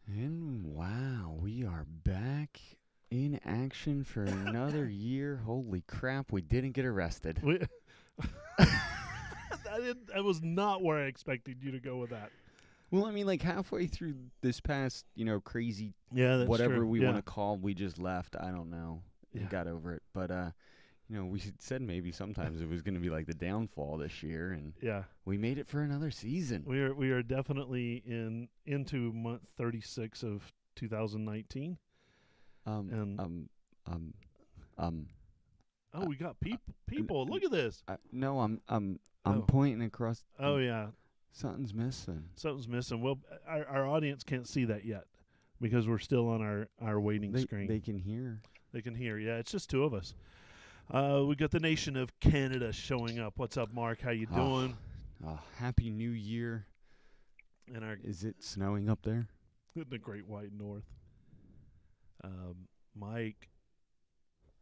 And wow, we are back in action for another year. Holy crap, we didn't get arrested. That was not where I expected you to go with that. Well, I mean, like halfway through this past, crazy Yeah, that's whatever true. we Yeah. want to call, we just left. I don't know. We Yeah. got over it. But, we said maybe sometimes it was going to be like the downfall this year, and Yeah. we made it for another season. We are definitely into month 36 of 2019. We got people. Look at this. No, I'm Oh. pointing across. Oh yeah, Something's missing. something's missing. Well, our audience can't see that yet because we're still on our waiting screen. They can hear. They can hear. Yeah, it's just two of us. We got the nation of Canada showing up. What's up, Mark? How you doing? Happy New Year. And Is it snowing up there? the Great White North. Mike.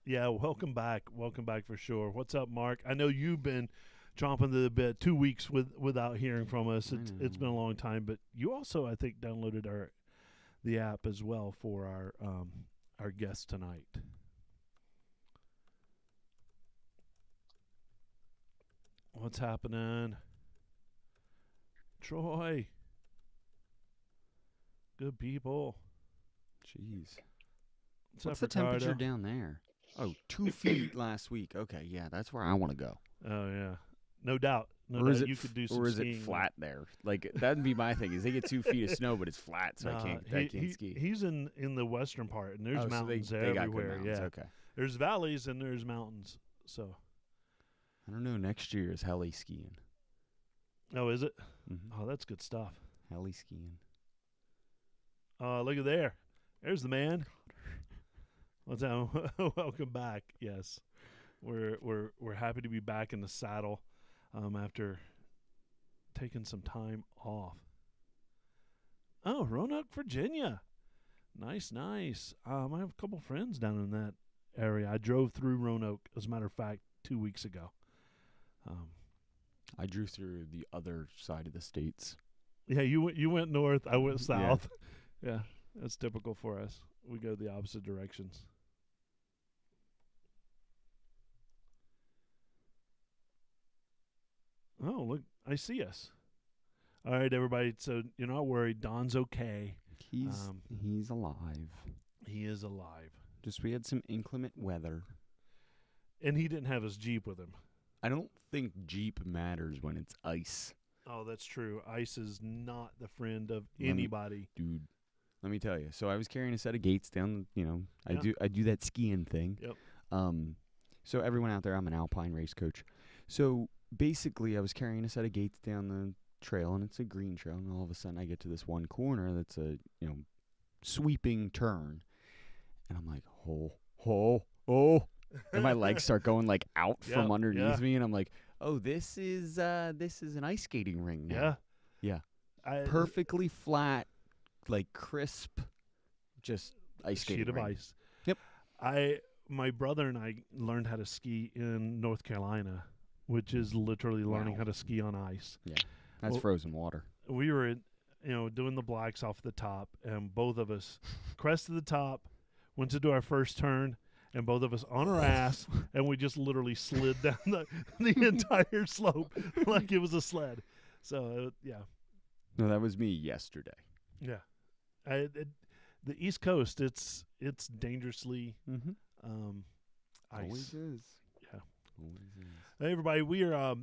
Yeah, welcome back. Welcome back for sure. What's up, Mark? I know you've been chomping to the bit 2 weeks without hearing from us. It's been a long time, but you also, I think, downloaded the app as well for our guest tonight. What's happening? Troy. Good people. Jeez. What's the temperature down there? Oh, 2 feet last week. Okay, yeah, that's where I want to go. Oh, yeah. No doubt. You could do some Or is skiing. it flat there? Like, that'd be my thing, is they get 2 feet of snow, but it's flat, so I can't ski. He's in the western part, and there's mountains so they got everywhere. good mountains. Yeah. Okay. There's valleys and there's mountains. So. I don't know. Next year is heli skiing. Oh, is it? Mm-hmm. Oh, that's good stuff. Heli skiing. Look at there. There's the man. What's that? Welcome back. Yes, we're happy to be back in the saddle after taking some time off. Oh, Roanoke, Virginia. Nice. I have a couple friends down in that area. I drove through Roanoke, as a matter of fact, 2 weeks ago. I drew through the other side of the states. Yeah, you went north. I went south. Yeah, that's typical for us. We go the opposite directions. Oh, look, I see us. All right, everybody. So you're not worried. Don's okay. He's alive. He is alive. Just we had some inclement weather. And he didn't have his Jeep with him. I don't think Jeep matters when it's ice. Oh, that's true. Ice is not the friend of anybody. Dude, let me tell you. So I was carrying a set of gates down, I do that skiing thing. Yep. So everyone out there, I'm an alpine race coach. So basically I was carrying a set of gates down the trail, and it's a green trail, and all of a sudden I get to this one corner that's a, sweeping turn. And I'm like, oh. And my legs start going like out from underneath me, and I'm like, oh, this is an ice skating ring now. Yeah. Perfectly flat, like crisp, just ice skating sheet of ring. ice. Yep. My brother and I learned how to ski in North Carolina, which is literally learning how to ski on ice. Yeah. That's frozen water. We were doing the blacks off the top, and both of us crested the top, went to do our first turn, and both of us on our ass, and we just literally slid down the entire slope like it was a sled. So, yeah. No, that was me yesterday. Yeah. The East Coast, it's dangerously ice. Always is. Yeah. Always is. Hey, everybody, we are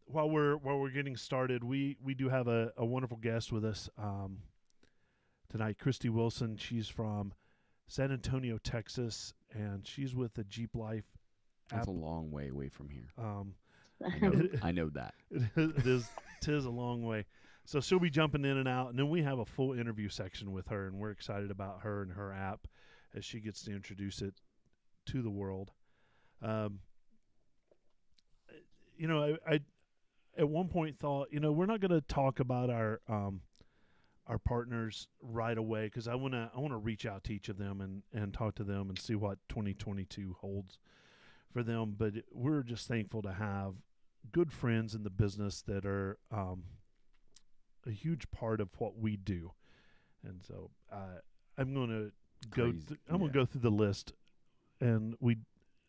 while we're getting started, we do have a wonderful guest with us tonight, Christy Wilson. She's from San Antonio, Texas, and she's with the Jeep Life app. That's a long way away from here. I know that. Tis a long way. So she'll be jumping in and out, and then we have a full interview section with her, and we're excited about her and her app as she gets to introduce it to the world. I at one point thought, we're not going to talk about our partners right away, because I want to reach out to each of them and talk to them and see what 2022 holds for them. But we're just thankful to have good friends in the business that are a huge part of what we do. And so I'm going to Crazy. I'm going to go through the list, and we,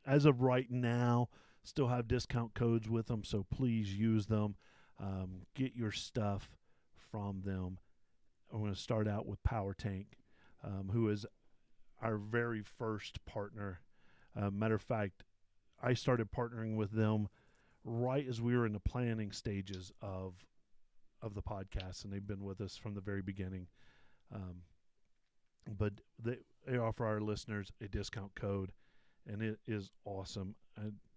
as of right now, still have discount codes with them. So please use them. Get your stuff from them. I'm going to start out with Power Tank, who is our very first partner. Matter of fact, I started partnering with them right as we were in the planning stages of the podcast, and they've been with us from the very beginning. But they offer our listeners a discount code, and it is awesome.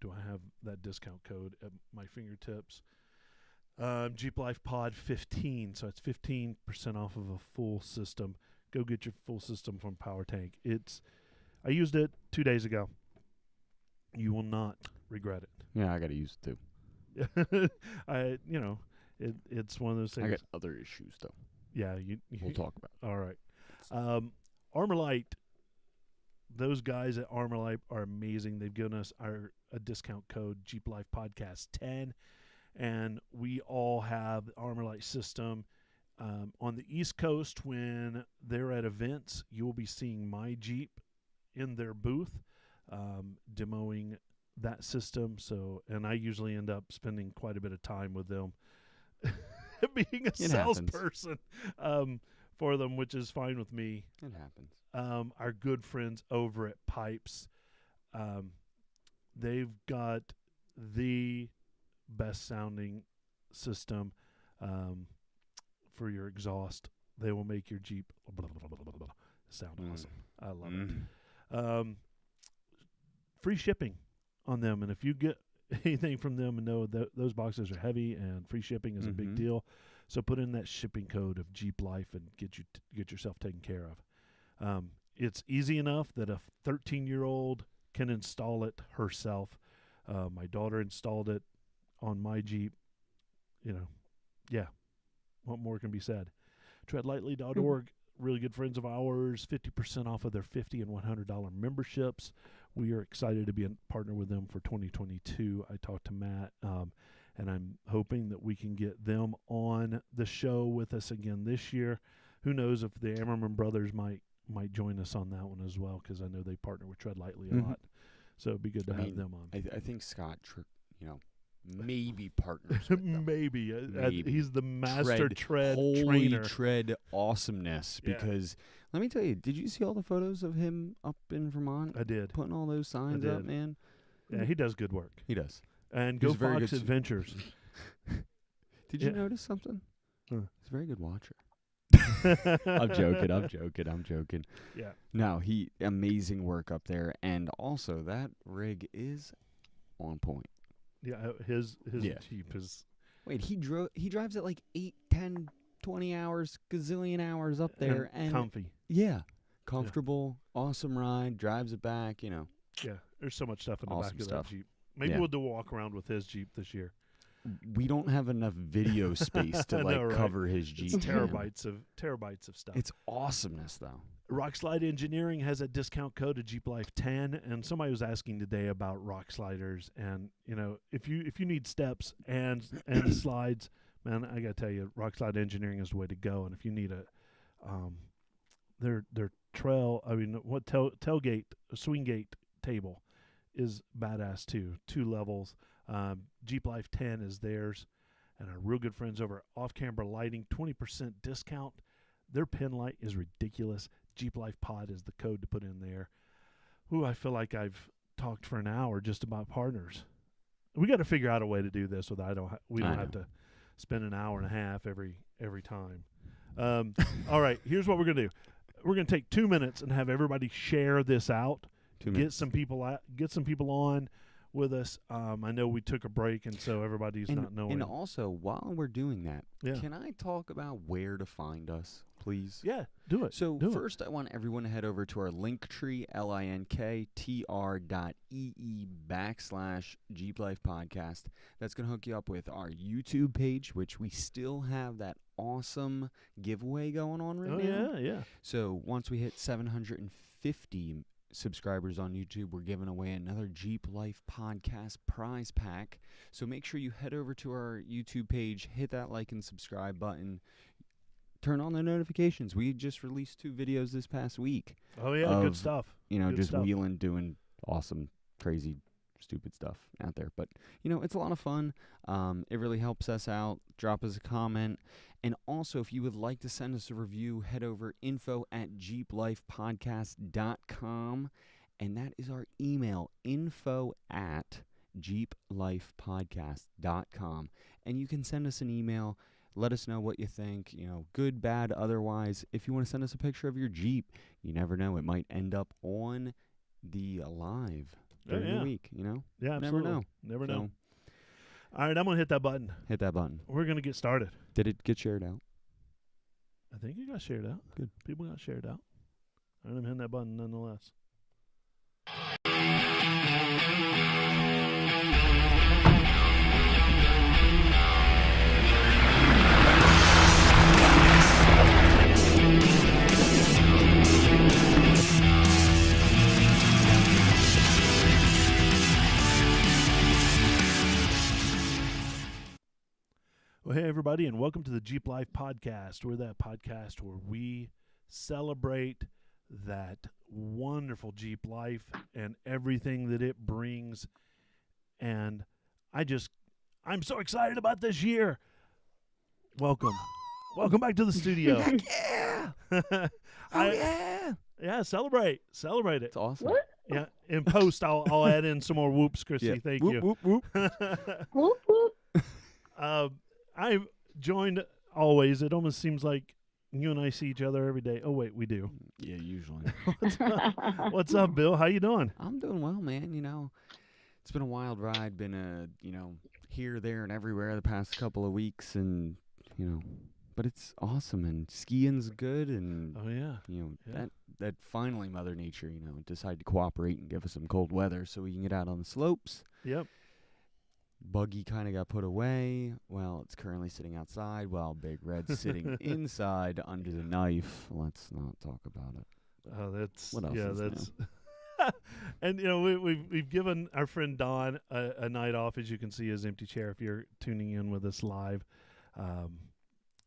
Do I have that discount code at my fingertips? Jeep Life Pod 15, so it's 15% off of a full system. Go get your full system from Power Tank. I used it 2 days ago. You will not regret it. Yeah, I got to use it too. It's one of those things. I got other issues though. Yeah, we'll talk about it. All right. Armorlight. Those guys at Armorlight are amazing. They've given us a discount code, Jeep Life Podcast 10, and we all have the Armorlight system. On the East Coast, when they're at events, you will be seeing my Jeep in their booth, demoing that system. So, and I usually end up spending quite a bit of time with them, being a salesperson for them, which is fine with me. It happens. Our good friends over at Pipes, they've got the best sounding system for your exhaust. They will make your Jeep sound awesome. I love it. Free shipping on them, and if you get anything from them, and know that those boxes are heavy, and free shipping is a big deal. So put in that shipping code of Jeep Life and get yourself taken care of. It's easy enough that a 13-year-old can install it herself. My daughter installed it on my Jeep. What more can be said? Treadlightly.org, really good friends of ours, 50% off of their $50 and $100 memberships. We are excited to be a partner with them for 2022. I talked to Matt, and I'm hoping that we can get them on the show with us again this year. Who knows if the Ammerman brothers might join us on that one as well, because I know they partner with Tread Lightly a lot. So it'd be good to have them on. I think Scott, maybe partners with them. Maybe. He's the master tread trainer. Tread awesomeness. Because let me tell you, did you see all the photos of him up in Vermont? I did. Putting all those signs up, man. Yeah, he does good work. He does. And Go Fox Adventures. Did you notice something? Huh. He's a very good watcher. I'm joking. Yeah. No, amazing work up there, and also that rig is on point. Yeah, his Jeep is. Wait, he drives it like 8, 10, 20 hours, gazillion hours up there, and comfy. Yeah, comfortable, awesome ride. Drives it back, Yeah, there's so much stuff in the back of that Jeep. Maybe we'll do a walk around with his Jeep this year. We don't have enough video space to cover his Jeep. It's terabytes of stuff. It's awesomeness though. Rock Slide Engineering has a discount code of Jeep Life 10, and somebody was asking today about rock sliders, and if you need steps and slides, man, I gotta tell you, Rock Slide Engineering is the way to go. And if you need their tailgate, swing gate table is badass too. 2 levels. Jeep Life 10 is theirs, and our real good friends over at Off Camber Lighting, 20% discount. Their pin light is ridiculous. Jeep Life Pod is the code to put in there. Ooh, I feel like I've talked for an hour just about partners. We got to figure out a way to do this so that we don't have to spend an hour and a half every time. All right, here's what we're gonna do. We're gonna take 2 minutes and have everybody share this out. 2 minutes. Get some people on with us. I know we took a break, and so everybody's not knowing. And also, while we're doing that, can I talk about where to find us, please? Yeah, do it. So first, I want everyone to head over to our Linktree, linktr.ee/Jeep Life Podcast. That's going to hook you up with our YouTube page, which we still have that awesome giveaway going on right now. Yeah. So once we hit 750 subscribers on YouTube, we're giving away another Jeep Life Podcast prize pack. So make sure you head over to our YouTube page, hit that like and subscribe button. turn on the notifications. We just released 2 videos this past week. Oh yeah, good stuff. Good Just stuff. wheeling, doing awesome, crazy, stupid stuff out there. But, it's a lot of fun. It really helps us out. Drop us a comment. And also, if you would like to send us a review, head over info@jeeplifepodcast.com. And that is our email, info@jeeplifepodcast.com. And you can send us an email. Let us know what you think, good, bad, otherwise. If you want to send us a picture of your Jeep, you never know. It might end up on the live during the week, Yeah, absolutely. Never know. All right, I'm going to hit that button. Hit that button. We're going to get started. Did it get shared out? I think it got shared out. Good. People got shared out. All right, I'm hitting that button nonetheless. Well, hey, everybody, and welcome to the Jeep Life Podcast. We're that podcast where we celebrate that wonderful Jeep life and everything that it brings. And I'm so excited about this year. Welcome. Welcome back to the studio. Heck yeah! Yeah! Yeah, celebrate it. It's awesome. What? Yeah, in post, I'll add in some more whoops, Christy. Yeah. Thank Whoop, you. Whoop, whoop. Whoop, whoop. I'm joined always. It almost seems like you and I see each other every day. Oh, wait, we do. Yeah, usually. What's up, Bill? How you doing? I'm doing well, man. It's been a wild ride. Been here, there, and everywhere the past couple of weeks, and but it's awesome. And skiing's good, and Oh, yeah. that finally Mother Nature, decided to cooperate and give us some cold weather so we can get out on the slopes. Yep. Buggy kind of got put away. Well, it's currently sitting outside while Big Red's sitting inside under the knife. Let's not talk about it. Oh, that's What else is that's. And we've given our friend Don a night off, as you can see his empty chair if you're tuning in with us live.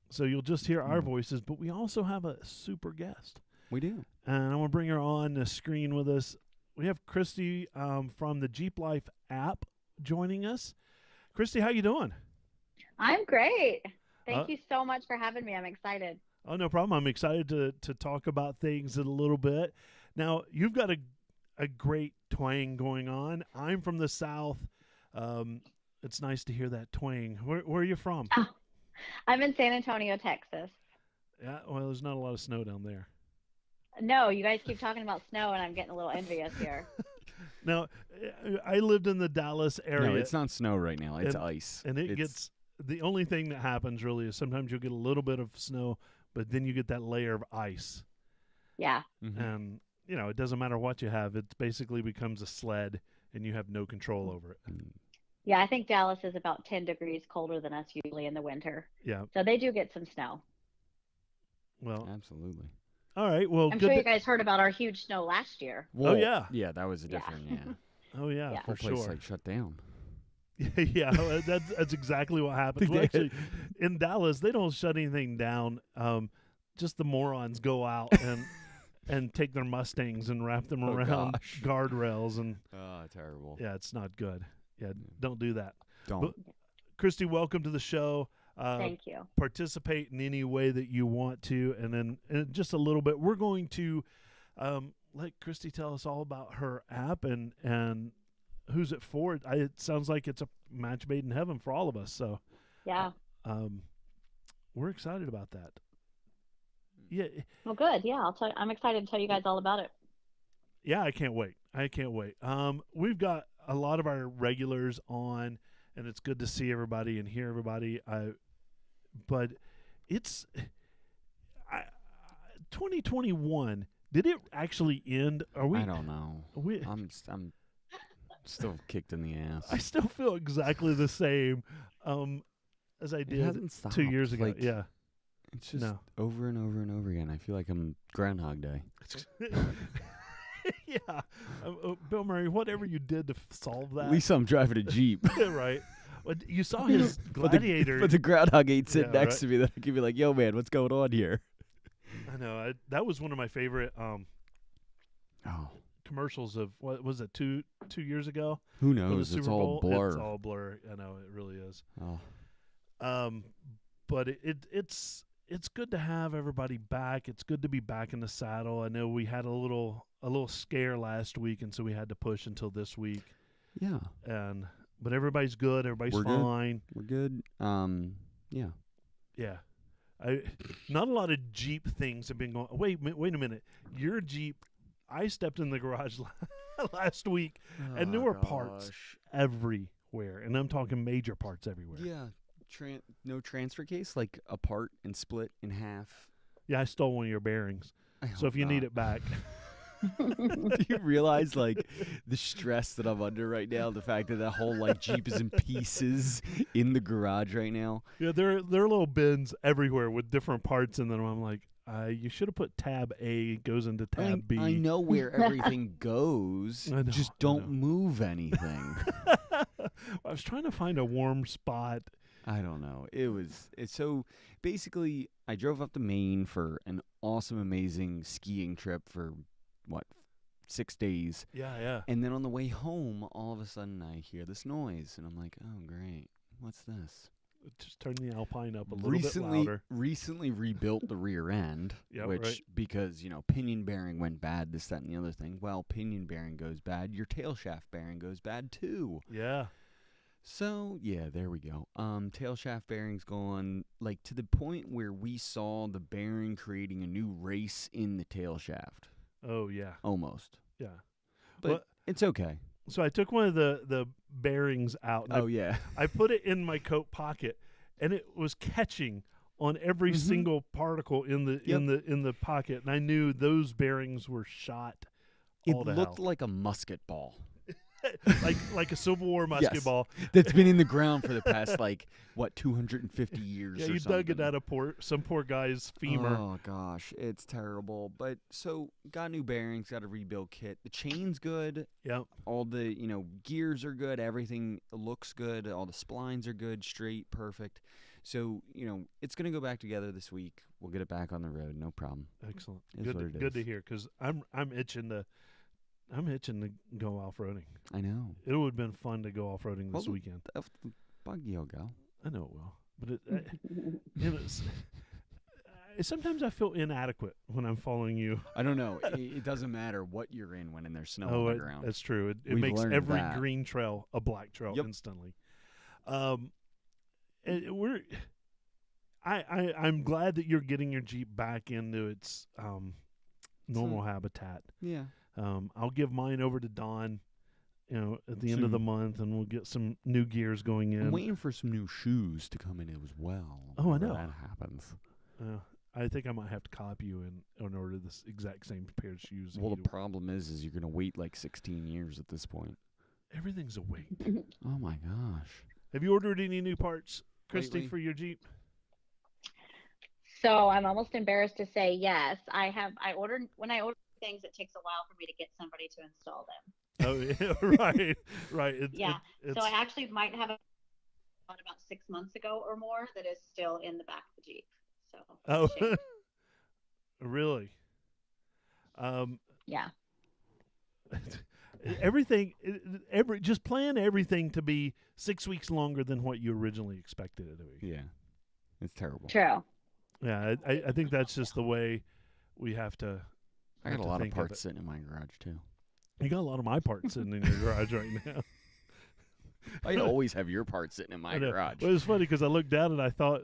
So you'll just hear our voices, but we also have a super guest, We do. and I'm gonna bring her on the screen with us. We have Christy from the Jeep Life app joining us. Christy, how you doing? I'm great. Thank you so much for having me. I'm excited. Oh, no problem. I'm excited to talk about things in a little bit. Now, you've got a great twang going on. I'm from the South. It's nice to hear that twang. Where are you from? I'm in San Antonio, Texas. Yeah, well, there's not a lot of snow down there. No, you guys keep talking about snow, and I'm getting a little envious here. Now, I lived in the Dallas area. No, it's not snow right now. It's ice. And the only thing that happens really is sometimes you'll get a little bit of snow, but then you get that layer of ice. Yeah. Mhm. And, it doesn't matter what you have. It basically becomes a sled, and you have no control over it. Yeah, I think Dallas is about 10 degrees colder than us usually in the winter. Yeah. So they do get some snow. Well, Absolutely. all right. Well, I'm good. sure you guys heard about our huge snow last year. Well, yeah. Yeah, that was a Yeah. different, yeah. Oh, yeah, Yeah. for Whole place sure. shut down. Yeah, that's exactly what happened. Well, actually, in Dallas, they don't shut anything down. Just the morons go out and take their Mustangs and wrap them around gosh. guardrails, and Oh, terrible. yeah, it's not good. Yeah, don't do that. Don't. But, Christy, welcome to the show. Thank you. Participate in any way that you want to, and then in just a little bit, we're going to let Christy tell us all about her app and who's it for. It sounds like it's a match made in heaven for all of us. So Yeah. we're excited about that. Yeah, Well, good. Yeah, I'm excited to tell you guys all about it. yeah, I can't wait. We've got a lot of our regulars on, and it's good to see everybody and hear everybody. But it's 2021. Did it actually end? Are we? I don't know. I'm still kicked in the ass. I still feel exactly the same as I It did hasn't stopped. 2 years ago. Like, Yeah. It's just No. over and over and over again. I feel like I'm Groundhog Day. Yeah. Bill Murray, whatever you did to solve that. At least I'm driving a Jeep. Right. Well, you saw his gladiator. But the groundhog ain't sitting Yeah, next right. to me. That I could be like, "Yo, man, what's going on here?" I know. That was one of my favorite Oh, commercials of, what was it, two years ago? who For the knows? Super It's all Bowl? blur. It's all blur. I know, it really is. Oh, But it's good to have everybody back. It's good to be back in the saddle. I know we had a little scare last week, and so we had to push until this week. yeah, But everybody's good. Everybody's We're good. fine. we're good. Yeah. Yeah. Not a lot of Jeep things have been going. Wait a minute. Your Jeep, I stepped in the garage last week, and there were parts everywhere. And I'm talking major parts everywhere. Yeah, no transfer case, like apart and split in half. Yeah, I stole one of your bearings. I So if hope you need not. it back. Do you realize like the stress that I'm under right now? The fact that whole like Jeep is in pieces in the garage right now. Yeah, there are little bins everywhere with different parts in them. I'm like, you should have put tab A goes into tab B. I know where everything goes. I know, Just I don't know. move anything. I was trying to find a warm spot. I don't know. So basically I drove up to Maine for an awesome, amazing skiing trip for 6 days. Yeah. And then on the way home, all of a sudden I hear this noise and I'm like, oh great, what's this? Just turn the Alpine up a little bit louder. Recently rebuilt the rear end, Yeah, which right. because, pinion bearing went bad, this, that, and the other thing. Well, pinion bearing goes bad, your tail shaft bearing goes bad too. Yeah. So, yeah, there we go. Tail shaft bearing's gone, like, to the point where we saw the bearing creating a new race in the tail shaft. Oh, yeah. Almost. Yeah. But Well, it's okay. so I took one of the bearings out. And Yeah. I put it in my coat pocket, and it was catching on every Mhm. single particle in the in the pocket, and I knew those bearings were shot. It all to looked hell. like a musket ball. like a Civil War musket Yes. ball. That's been in the ground for the past, 250 years Yeah, or you something. dug it out of some poor guy's femur. Oh, gosh. It's terrible. But, so, got new bearings, got a rebuild kit. The chain's good. Yep. All the, gears are good. Everything looks good. All the splines are good, straight, perfect. So, it's going to go back together this week. We'll get it back on the road. No problem. Excellent. Is what it Good to is. hear, because I'm itching to go off-roading. I know. It would have been fun to go off-roading this Well, weekend. If the buggy will go. I know it will, but sometimes I feel inadequate when I'm following you. I don't know. It doesn't matter what you're in when there's snow on the ground. That's true. It We've makes learned every that. green trail a black trail Yep. instantly. I'm glad that you're getting your Jeep back into its normal habitat. Yeah. I'll give mine over to Don, at the end of Soon. the month, and we'll get some new gears going in. I'm waiting for some new shoes to come in as well. Oh, I whenever know. that happens. I think I might have to copy you and order this exact same pair of shoes. that Well, you the do. problem is you're going to wait 16 years at this point. Everything's a wait. Oh, my gosh. Have you ordered any new parts, Christy, Lately? for your Jeep? So I'm almost embarrassed to say yes. When I order things, it takes a while for me to get somebody to install them. Oh, yeah, right. So I actually might have it about 6 months ago or more that is still in the back of the Jeep. So Oh, shame. really? Yeah. Just plan everything to be 6 weeks longer than what you originally expected it to be. Yeah. It's terrible. True. Yeah, I think that's just the way we have to. I have got a to lot of think parts it. sitting in my garage, too. You got a lot of my parts sitting in your garage right now. I always have your parts sitting in my I know. garage. Well, it was funny because I looked down and I thought,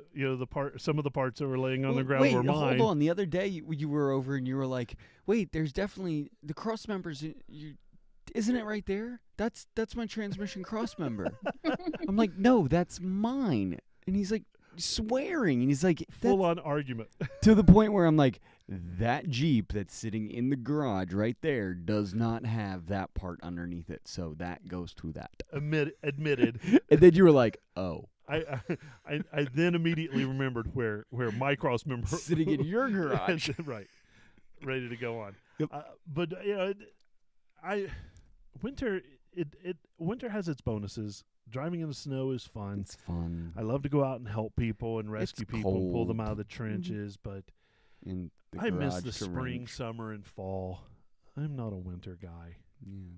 some of the parts that were laying on the ground wait, were mine. Hold on. The other day you were over and you were like, wait, there's definitely the cross members. Isn't it right there? That's my transmission cross member. I'm like, no, that's mine. And he's like swearing. And he's like, Full on argument. to the point where I'm like, that Jeep that's sitting in the garage right there does not have that part underneath it. So that goes to that. Admitted. And then you were like, oh. I then immediately remembered where my cross member Sitting in your garage. right, ready to go on. Yep. But winter has its bonuses. Driving in the snow is fun. It's fun. I love to go out and help people and rescue people and pull them out of the trenches, but And I miss the spring, summer, and fall. I'm not a winter guy. Yeah.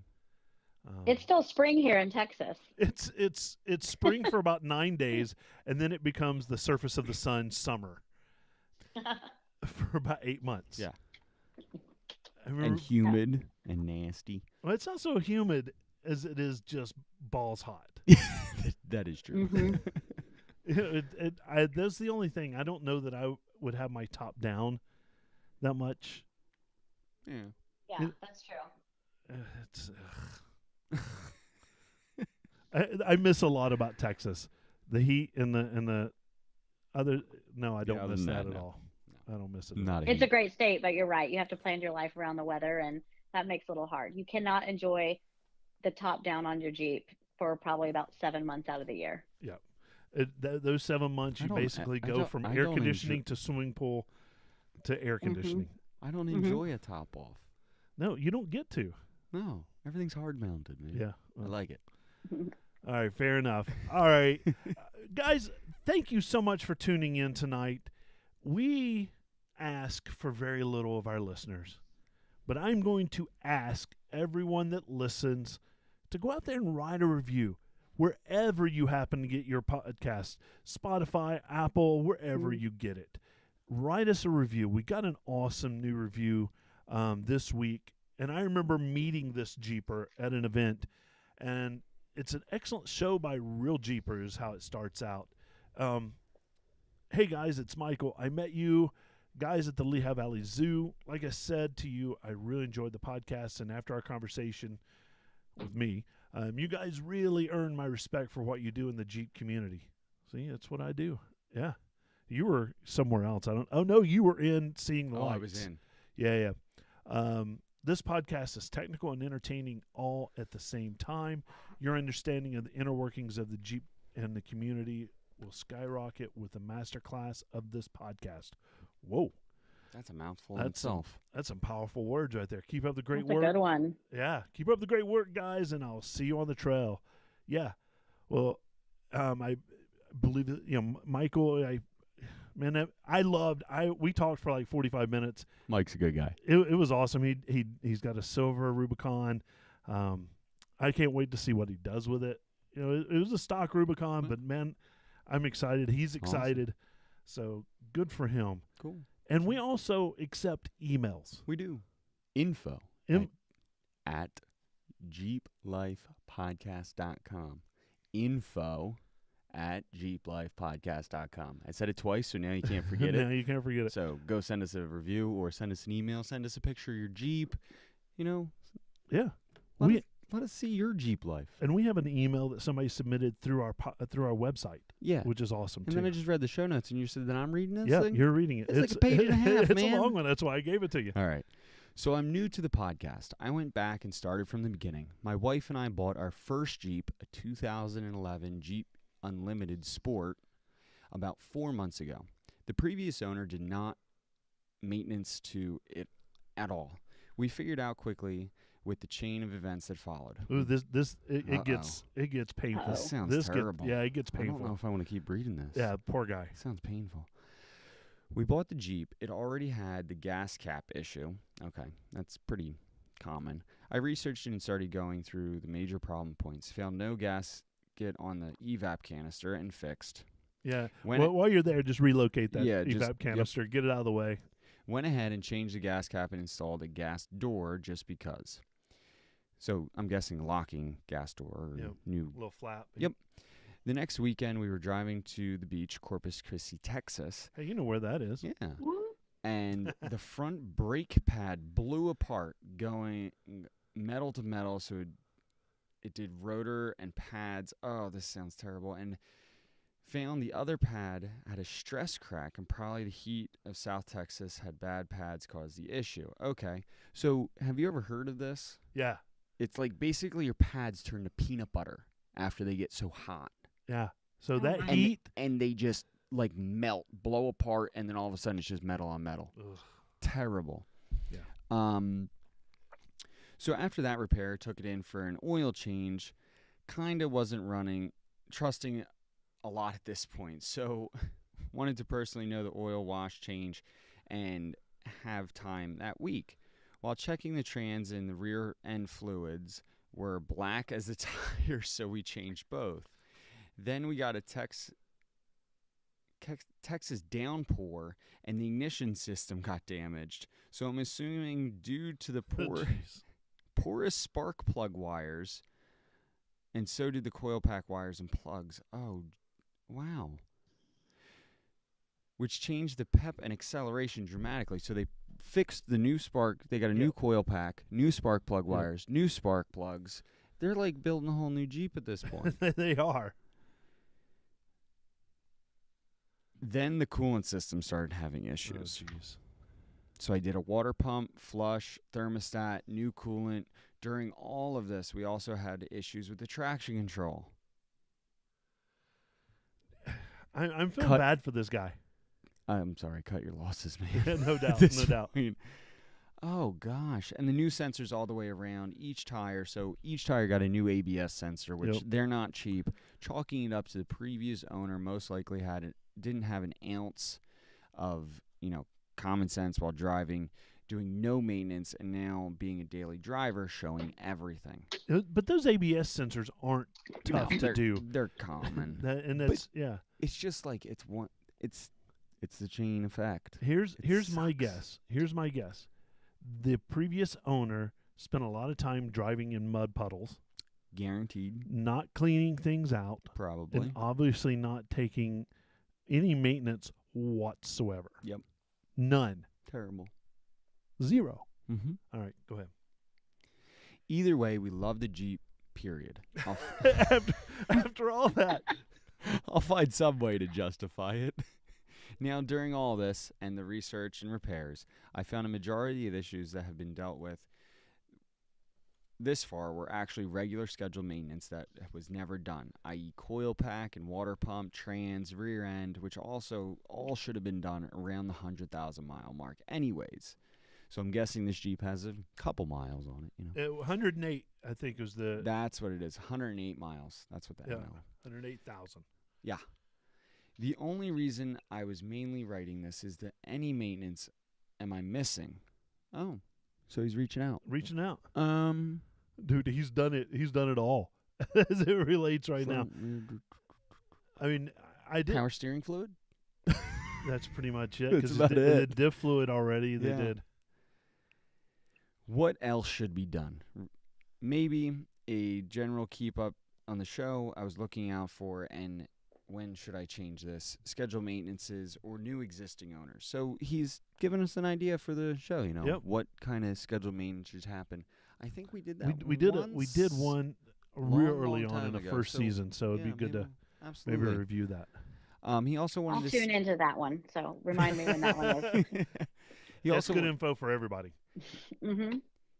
It's still spring here in Texas. It's spring for about 9 days, and then it becomes the surface of the sun summer for about 8 months. Yeah. And humid and nasty. Well, it's not so humid as it is just balls hot. That is true. Mm-hmm. That's the only thing. I don't know that I would have my top down that much. Yeah. Yeah, that's true. I miss a lot about Texas. The heat and the other. No, I don't miss that at all. I don't miss it. It's a great state, but you're right. You have to plan your life around the weather, and that makes it a little hard. You cannot enjoy the top down on your Jeep for probably about 7 months out of the year. Yeah. Those 7 months, you basically go from air conditioning to swimming pool to air conditioning. I don't enjoy a top off. No, you don't get to. No, everything's hard mounted, man. Yeah. I like it. All right, fair enough. All right. Guys, thank you so much for tuning in tonight. We ask for very little of our listeners, but I'm going to ask everyone that listens to go out there and write a review wherever you happen to get your podcast, Spotify, Apple, wherever you get it. Write us a review. We got an awesome new review this week, and I remember meeting this Jeeper at an event, and it's an excellent show by Real Jeepers is how it starts out. Hey, guys, it's Michael. I met you guys at the Lehigh Valley Zoo. Like I said to you, I really enjoyed the podcast, and after our conversation with me, you guys really earned my respect for what you do in the Jeep community. See, that's what I do. Yeah. You were somewhere else. You were in Seeing the Lights. I was in. Yeah. This podcast is technical and entertaining all at the same time. Your understanding of the inner workings of the Jeep and the community will skyrocket with the masterclass of this podcast. Whoa. That's a mouthful in itself. That's some powerful words right there. Keep up the great That's work. a good one. Yeah. Keep up the great work, guys, and I'll see you on the trail. Yeah. Well, I believe that, Michael, we talked for like 45 minutes. Mike's a good guy. It was awesome. He's got a silver Rubicon. I can't wait to see what he does with it. It was a stock Rubicon, but man, I'm excited. He's excited. Awesome. So good for him. Cool. And we also accept emails. We do. Info at jeeplifepodcast.com. Info at jeeplifepodcast.com. I said it twice, so now you can't forget it. Now you can't forget it. So go send us a review or send us an email. Send us a picture of your Jeep. Yeah. Let us see your Jeep life. And we have an email that somebody submitted through our website. Yeah. Which is awesome, and then I just read the show notes, and you said that I'm reading this thing? Yeah, you're reading it. It's like a page and a half, It's a long one. That's why I gave it to you. All right. So I'm new to the podcast. I went back and started from the beginning. My wife and I bought our first Jeep, a 2011 Jeep Unlimited Sport, about 4 months ago. The previous owner did not maintenance to it at all. We figured out quickly with the chain of events that followed. Ooh, it gets painful. This sounds terrible. It gets painful. I don't know if I want to keep reading this. Yeah, poor guy. It sounds painful. We bought the Jeep. It already had the gas cap issue. Okay, that's pretty common. I researched it and started going through the major problem points. Found no gasket on the evap canister and fixed. Yeah. While you're there, just relocate that evap canister. Get it out of the way. Went ahead and changed the gas cap and installed a gas door just because. So I'm guessing locking gas door. New little flap. Yep. The next weekend, we were driving to the beach, Corpus Christi, Texas. Hey, you know where that is. Yeah. And the front brake pad blew apart, going metal to metal. So it did rotor and pads. Oh, this sounds terrible. And found the other pad had a stress crack, and probably the heat of South Texas had bad pads caused the issue. Okay. So have you ever heard of this? Yeah. It's like basically your pads turn to peanut butter after they get so hot. Yeah. So that heat. And they just like melt, blow apart, and then all of a sudden it's just metal on metal. Ugh. Terrible. Yeah. So after that repair, took it in for an oil change. kind of wasn't trusting a lot at this point. So wanted to personally know the oil wash change and have time that week. While checking the trans and the rear end fluids were black as the tires, so we changed both. Then we got a Texas downpour, and the ignition system got damaged. So I'm assuming due to the porous spark plug wires, and so did the coil pack wires and plugs. Oh, wow. Which changed the pep and acceleration dramatically. So they fixed the new spark. They got a new coil pack, new spark plug wires, new spark plugs. They're like building a whole new Jeep at this point. They are. Then the coolant system started having issues. Oh, geez. So I did a water pump, flush, thermostat, new coolant. During all of this, we also had issues with the traction control. I'm feeling bad for this guy. I'm sorry, cut your losses, man. No doubt, no doubt. Oh, gosh. And the new sensors all the way around each tire. So each tire got a new ABS sensor, which they're not cheap. Chalking it up to the previous owner most likely didn't have an ounce of, common sense while driving, doing no maintenance, and now being a daily driver, showing everything. But those ABS sensors aren't tough to do. They're common. It's just like it's the chain effect. Here's my guess. Here's my guess. The previous owner spent a lot of time driving in mud puddles. Guaranteed. Not cleaning things out. Probably. And obviously not taking any maintenance whatsoever. Yep. None. Terrible. 0. Mm-hmm. All right, go ahead. Either way, we love the Jeep, period. After all that. I'll find some way to justify it. Now, during all this and the research and repairs, I found a majority of issues that have been dealt with this far were actually regular scheduled maintenance that was never done, i.e. coil pack and water pump, trans, rear end, which also all should have been done around the 100,000 mile mark anyways. So I'm guessing this Jeep has a couple miles on it. 108, I think, was the... That's what it is, 108 miles. That's what that is. 108,000. Yeah. The only reason I was mainly writing this is that any maintenance am I missing? Oh, so he's reaching out. Reaching out. Dude, he's done it. He's done it all as it relates right now. I mean, I did. Power steering fluid? That's pretty much it. That's about it. The diff fluid already, they did. What else should be done? Maybe a general keep up on the show I was looking out for, and when should I change this? Schedule maintenances or new existing owners. So he's given us an idea for the show, what kind of scheduled maintenance should happen. I think we did that. We did one real early on in the first season, so it'd be good to maybe review that. He also wanted I'll tune into that one, so remind me when that one is. That's good info for everybody. Mm-hmm.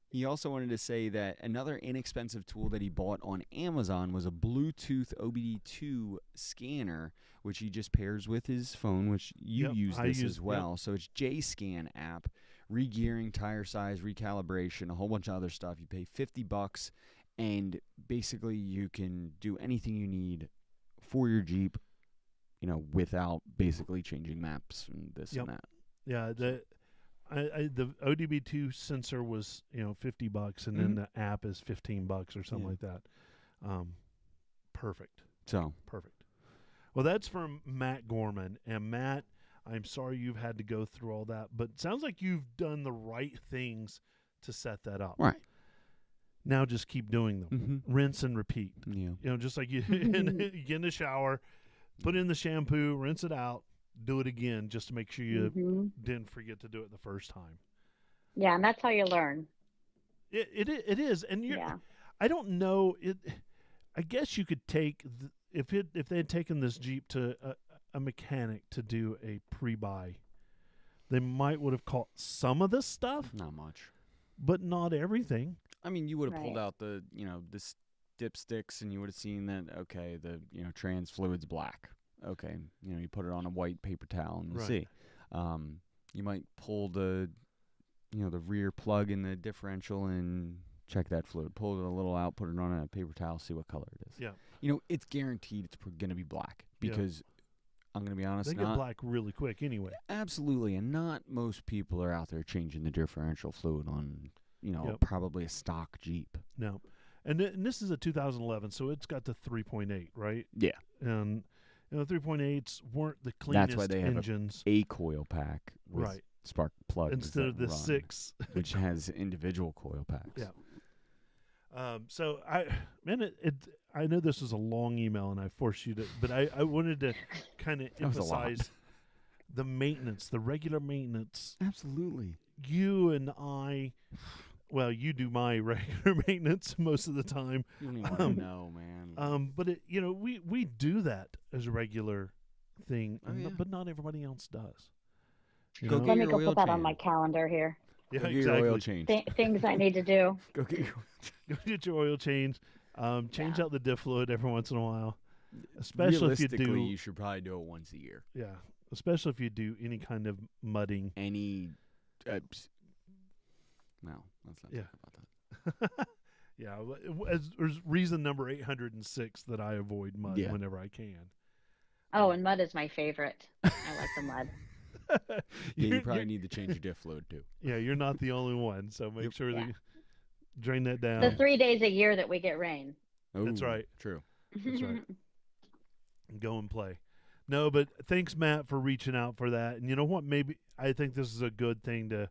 He also wanted to say that another inexpensive tool that he bought on Amazon was a Bluetooth OBD2 scanner, which he just pairs with his phone, which you use as well. Yep. So it's JScan app, re-gearing, tire size, recalibration, a whole bunch of other stuff. You pay $50, and basically you can do anything you need for your Jeep, without basically changing maps and this and that. Yeah, the ODB2 sensor was $50, and then the app is $15 or something like that. Perfect. Perfect. Well, that's from Matt Gorman, and Matt, I'm sorry you've had to go through all that, but it sounds like you've done the right things to set that up. Right. Now just keep doing them. Mm-hmm. Rinse and repeat. Yeah. Just like you get in the shower, put in the shampoo, rinse it out, do it again just to make sure you didn't forget to do it the first time. Yeah, and that's how you learn. It is, and I don't know it. I guess you could take if they had taken this Jeep to a mechanic to do a pre-buy, they might would have caught some of this stuff. Not much, but not everything. I mean, you would have pulled out the the dipsticks, and you would have seen that the trans fluid's black. Okay, you put it on a white paper towel and you see. You might pull the the rear plug in the differential and check that fluid. Pull it a little out, put it on a paper towel, see what color it is. Yeah. It's guaranteed it's going to be black because I'm going to be honest. They get black really quick anyway. Absolutely, and not most people are out there changing the differential fluid on, probably a stock Jeep. No. And this is a 2011, so it's got the 3.8, right? Yeah. And 3.8s weren't the cleanest That's why they engines. have a coil pack with Right. spark plugs Instead of the run, 6. which has individual coil packs. Yeah. So I know this was a long email and I forced you to, but I wanted to kind of emphasize the maintenance, the regular maintenance. Absolutely. You and I, well, you do my regular maintenance most of the time. You don't even want to know, man. But we do that as a regular thing, but not everybody else does. Let me go put that on my calendar here. Yeah, go get exactly. your oil change. Things I need to do. Go get your Go get your oil change. Change out the diff fluid every once in a while. Especially if you do. You should probably do it once a year. Yeah, especially if you do any kind of mudding. No, let's not talk about that. Yeah, there's reason number 806 that I avoid mud whenever I can. Oh, and mud is my favorite. I like the mud. You probably need to change your diff fluid too. Yeah, you're not the only one, so make sure that you drain that down. The 3 days a year that we get rain. Ooh, that's right. True. That's right. Go and play. No, but thanks, Matt, for reaching out for that. And you know what? Maybe I think this is a good thing to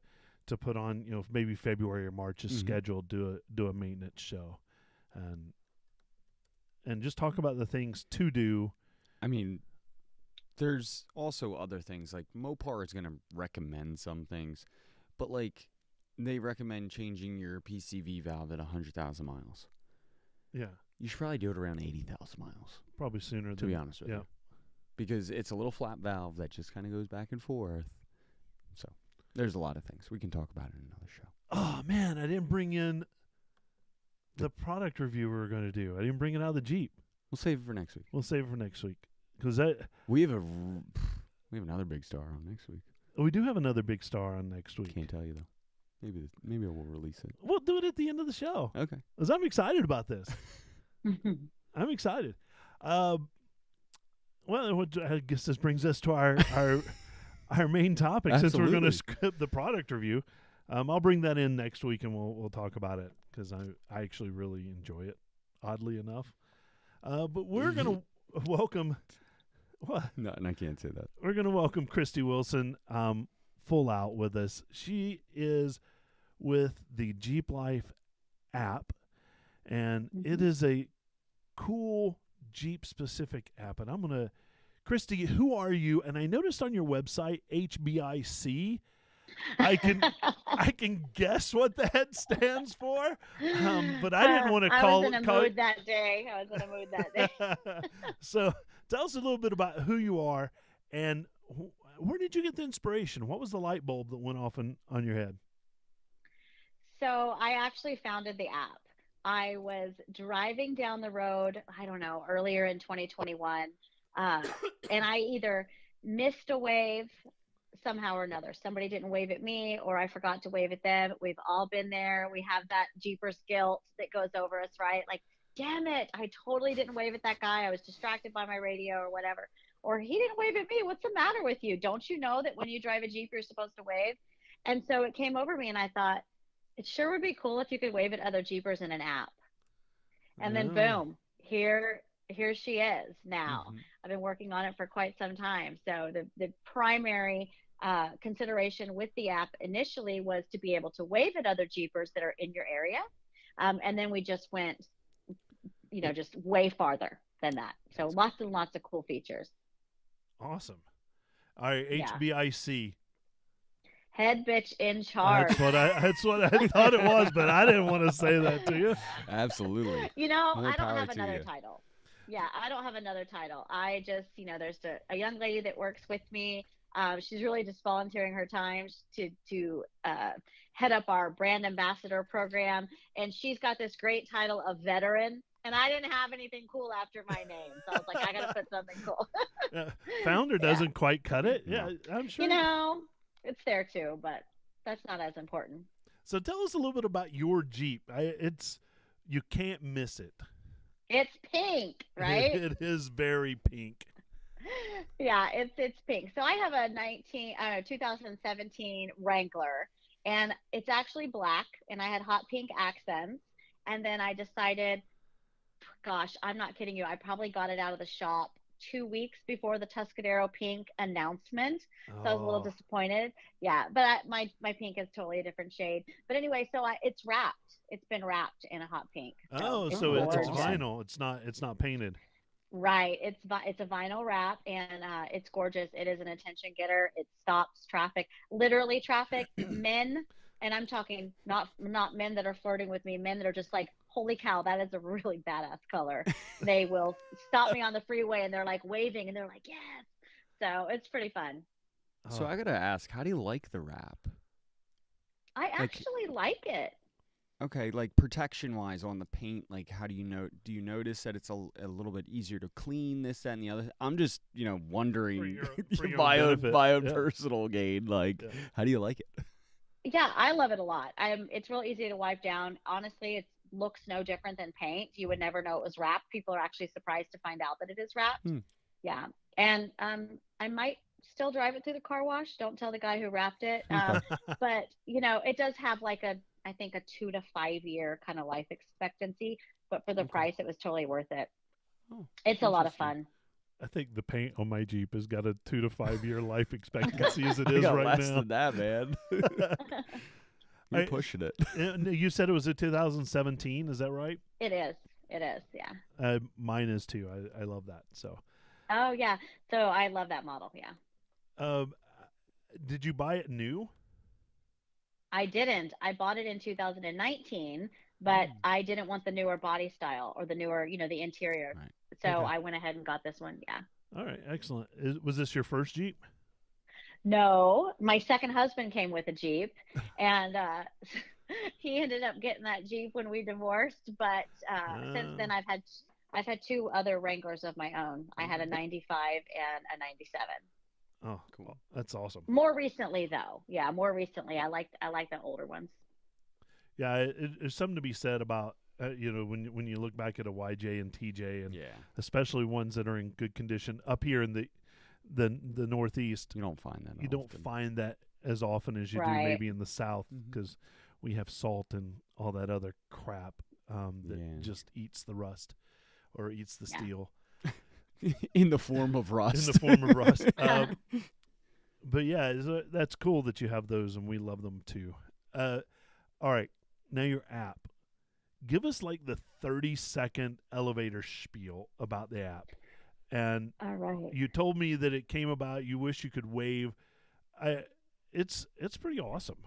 put on. Maybe February or March is scheduled. Do a maintenance show, and just talk about the things to do. I mean, there's also other things like Mopar is going to recommend some things, but like they recommend changing your PCV valve at 100,000 miles. Yeah. You should probably do it around 80,000 miles. Probably sooner. To be honest with you. Because it's a little flat valve that just kind of goes back and forth. So there's a lot of things. We can talk about it in another show. Oh, man, I didn't bring in the product review we were going to do. I didn't bring it out of the Jeep. We'll save it for next week. Because we have another big star on next week. We do have another big star on next week. Can't tell you though. Maybe we'll release it. We'll do it at the end of the show. Okay. Because I'm excited about this. I'm excited. Well, I guess this brings us to our main topic. Since we're going to skip the product review. I'll bring that in next week and we'll talk about it because I actually really enjoy it, oddly enough. But we're going to welcome. What? No, and I can't say that. We're going to welcome Christy Wilson full out with us. She is with the Jeep Life app, and it is a cool Jeep-specific app. And I'm going to, Christy, who are you? And I noticed on your website, HBIC, I can guess what that stands for, but I didn't want to call it. I was in a mood that day. So tell us a little bit about who you are and where did you get the inspiration? What was the light bulb that went off on your head? So I actually founded the app. I was driving down the road, I don't know, earlier in 2021, and I either missed a wave somehow or another. Somebody didn't wave at me or I forgot to wave at them. We've all been there. We have that Jeepers guilt that goes over us, right? Like, damn it, I totally didn't wave at that guy. I was distracted by my radio or whatever. Or he didn't wave at me. What's the matter with you? Don't you know that when you drive a Jeep, you're supposed to wave? And so it came over me and I thought, it sure would be cool if you could wave at other Jeepers in an app. And then boom, here she is now. I've been working on it for quite some time. So the primary consideration with the app initially was to be able to wave at other Jeepers that are in your area. And then we just went, just way farther than that. So lots and lots of cool features. Awesome. All right, HBIC. Head bitch in charge. That's what I thought it was, but I didn't want to say that to you. Absolutely. I don't have another title. Yeah, I don't have another title. I just, there's a young lady that works with me. She's really just volunteering her time to head up our brand ambassador program. And she's got this great title of veteran. And I didn't have anything cool after my name. So I was like, I got to put something cool. Founder doesn't quite cut it. Yeah, I'm sure. It's there too, but that's not as important. So tell us a little bit about your Jeep. You can't miss it. It's pink, right? It is very pink. Yeah, it's pink. So I have a 2017 Wrangler, and it's actually black, and I had hot pink accents. And then I decided, gosh, I'm not kidding you. I probably got it out of the shop 2 weeks before the Tuscadero pink announcement. So I was a little Oh, disappointed. Yeah, but my pink is totally a different shade. But anyway, so it's wrapped. It's been wrapped in a hot pink. So oh, it's so Oh, that's it's gorgeous. awesome. vinyl. It's not painted. Right. It's a vinyl wrap, and it's gorgeous. It is an attention getter. It stops traffic, literally traffic. Men, and I'm talking not men that are flirting with me, men that are just like, holy cow, that is a really badass color. They will stop me on the freeway and they're like waving and they're like, yes. So it's pretty fun. So Oh, I gotta ask, how do you like the wrap? I Like, actually like it. okay, like protection wise on the paint, like how do you know? Do you notice that it's a little bit easier to clean this, that, and the other? I'm just wondering for your my own benefit. Yeah. personal gain. Like, Yeah. how do you like it? Yeah, I love it a lot. It's real easy to wipe down. Honestly, it looks no different than paint. You would never know it was wrapped. People are actually surprised to find out that it is wrapped. Hmm. Yeah. And I might still drive it through the car wash. Don't tell the guy who wrapped it. Okay. But it does have like I think a 2 to 5 year kind of life expectancy. But for the Okay. price, it was totally worth it. Oh, It's a lot of interesting. fun. I think the paint on my Jeep has got a 2 to 5 year life expectancy as it I is got right less now. than that, man. You're I- pushing it. And you said it was a 2017. Is that right? It is. It is. Yeah. Mine is too. I love that. So, Oh yeah. So I love that model. Yeah. um, did you buy it new? I didn't. I bought it in 2019, but I didn't want the newer body style or the newer, the interior. Right. So Okay. I went ahead and got this one. Yeah. All right, excellent. Was this your first Jeep? No, my second husband came with a Jeep, and he ended up getting that Jeep when we divorced. But since Uh, then, I've had two other Wranglers of my own. I had a '95 and a '97. oh, Cool. that's awesome. More recently, though, yeah, more recently, I like the older ones. Yeah, there's something to be said about when you look back at a YJ and TJ, and Yeah. especially ones that are in good condition up here in the Northeast. You don't find that. You don't often. find that as often as you do Right. maybe in the South, Mhm. because we have salt and all that other crap that Yeah. just eats the rust or eats the Yeah. steel in the form of rust. in the form of rust. But yeah, that's cool that you have those, and we love them too. All right, now your app. Give us like the 30-second elevator spiel about the app. And All right. you told me that it came about. You wish you could wave. It's pretty awesome.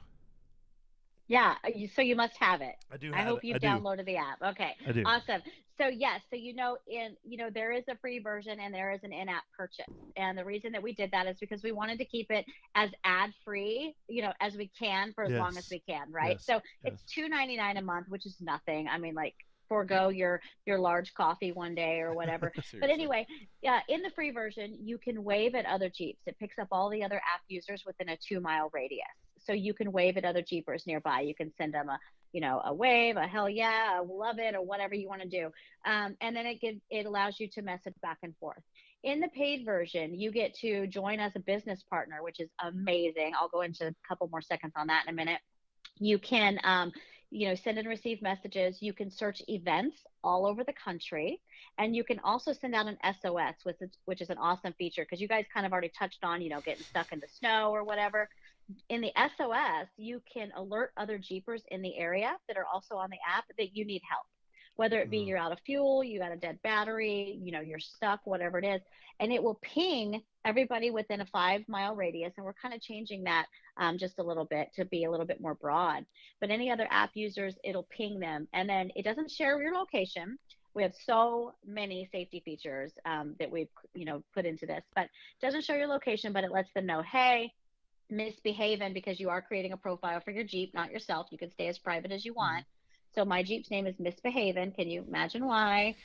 Yeah, so you must have it. I do. I hope you've I do. downloaded the app. Okay, I do. awesome. So yes, so there is a free version and there is an in-app purchase. And the reason that we did that is because we wanted to keep it as ad-free, as we can for as long as Yes. we can, right? Yes. So Yes. it's $2.99 a month, which is nothing. I mean, like forego your large coffee one day or whatever. But Seriously. anyway, yeah, in the free version, you can wave at other Jeeps. It picks up all the other app users within a 2-mile radius. So you can wave at other Jeepers nearby. You can send them a wave, a hell yeah, a love it, or whatever you want to do. And then it allows you to message back and forth. In the paid version, you get to join as a business partner, which is amazing. I'll go into a couple more seconds on that in a minute. You can, send and receive messages. You can search events all over the country. And you can also send out an SOS, which is an awesome feature because you guys kind of already touched on, getting stuck in the snow or whatever. In the SOS, you can alert other Jeepers in the area that are also on the app that you need help. Whether it be you're out of fuel, you got a dead battery, you're stuck, whatever it is. And it will ping everybody within a 5-mile radius. And we're kind of changing that just a little bit to be a little bit more broad. But any other app users, it'll ping them. And then it doesn't share your location. We have so many safety features that we've, put into this. But it doesn't show your location, but it lets them know, hey, misbehaving, because you are creating a profile for your Jeep, not yourself. You can stay as private as you want. So my Jeep's name is Misbehaving. Can you imagine why?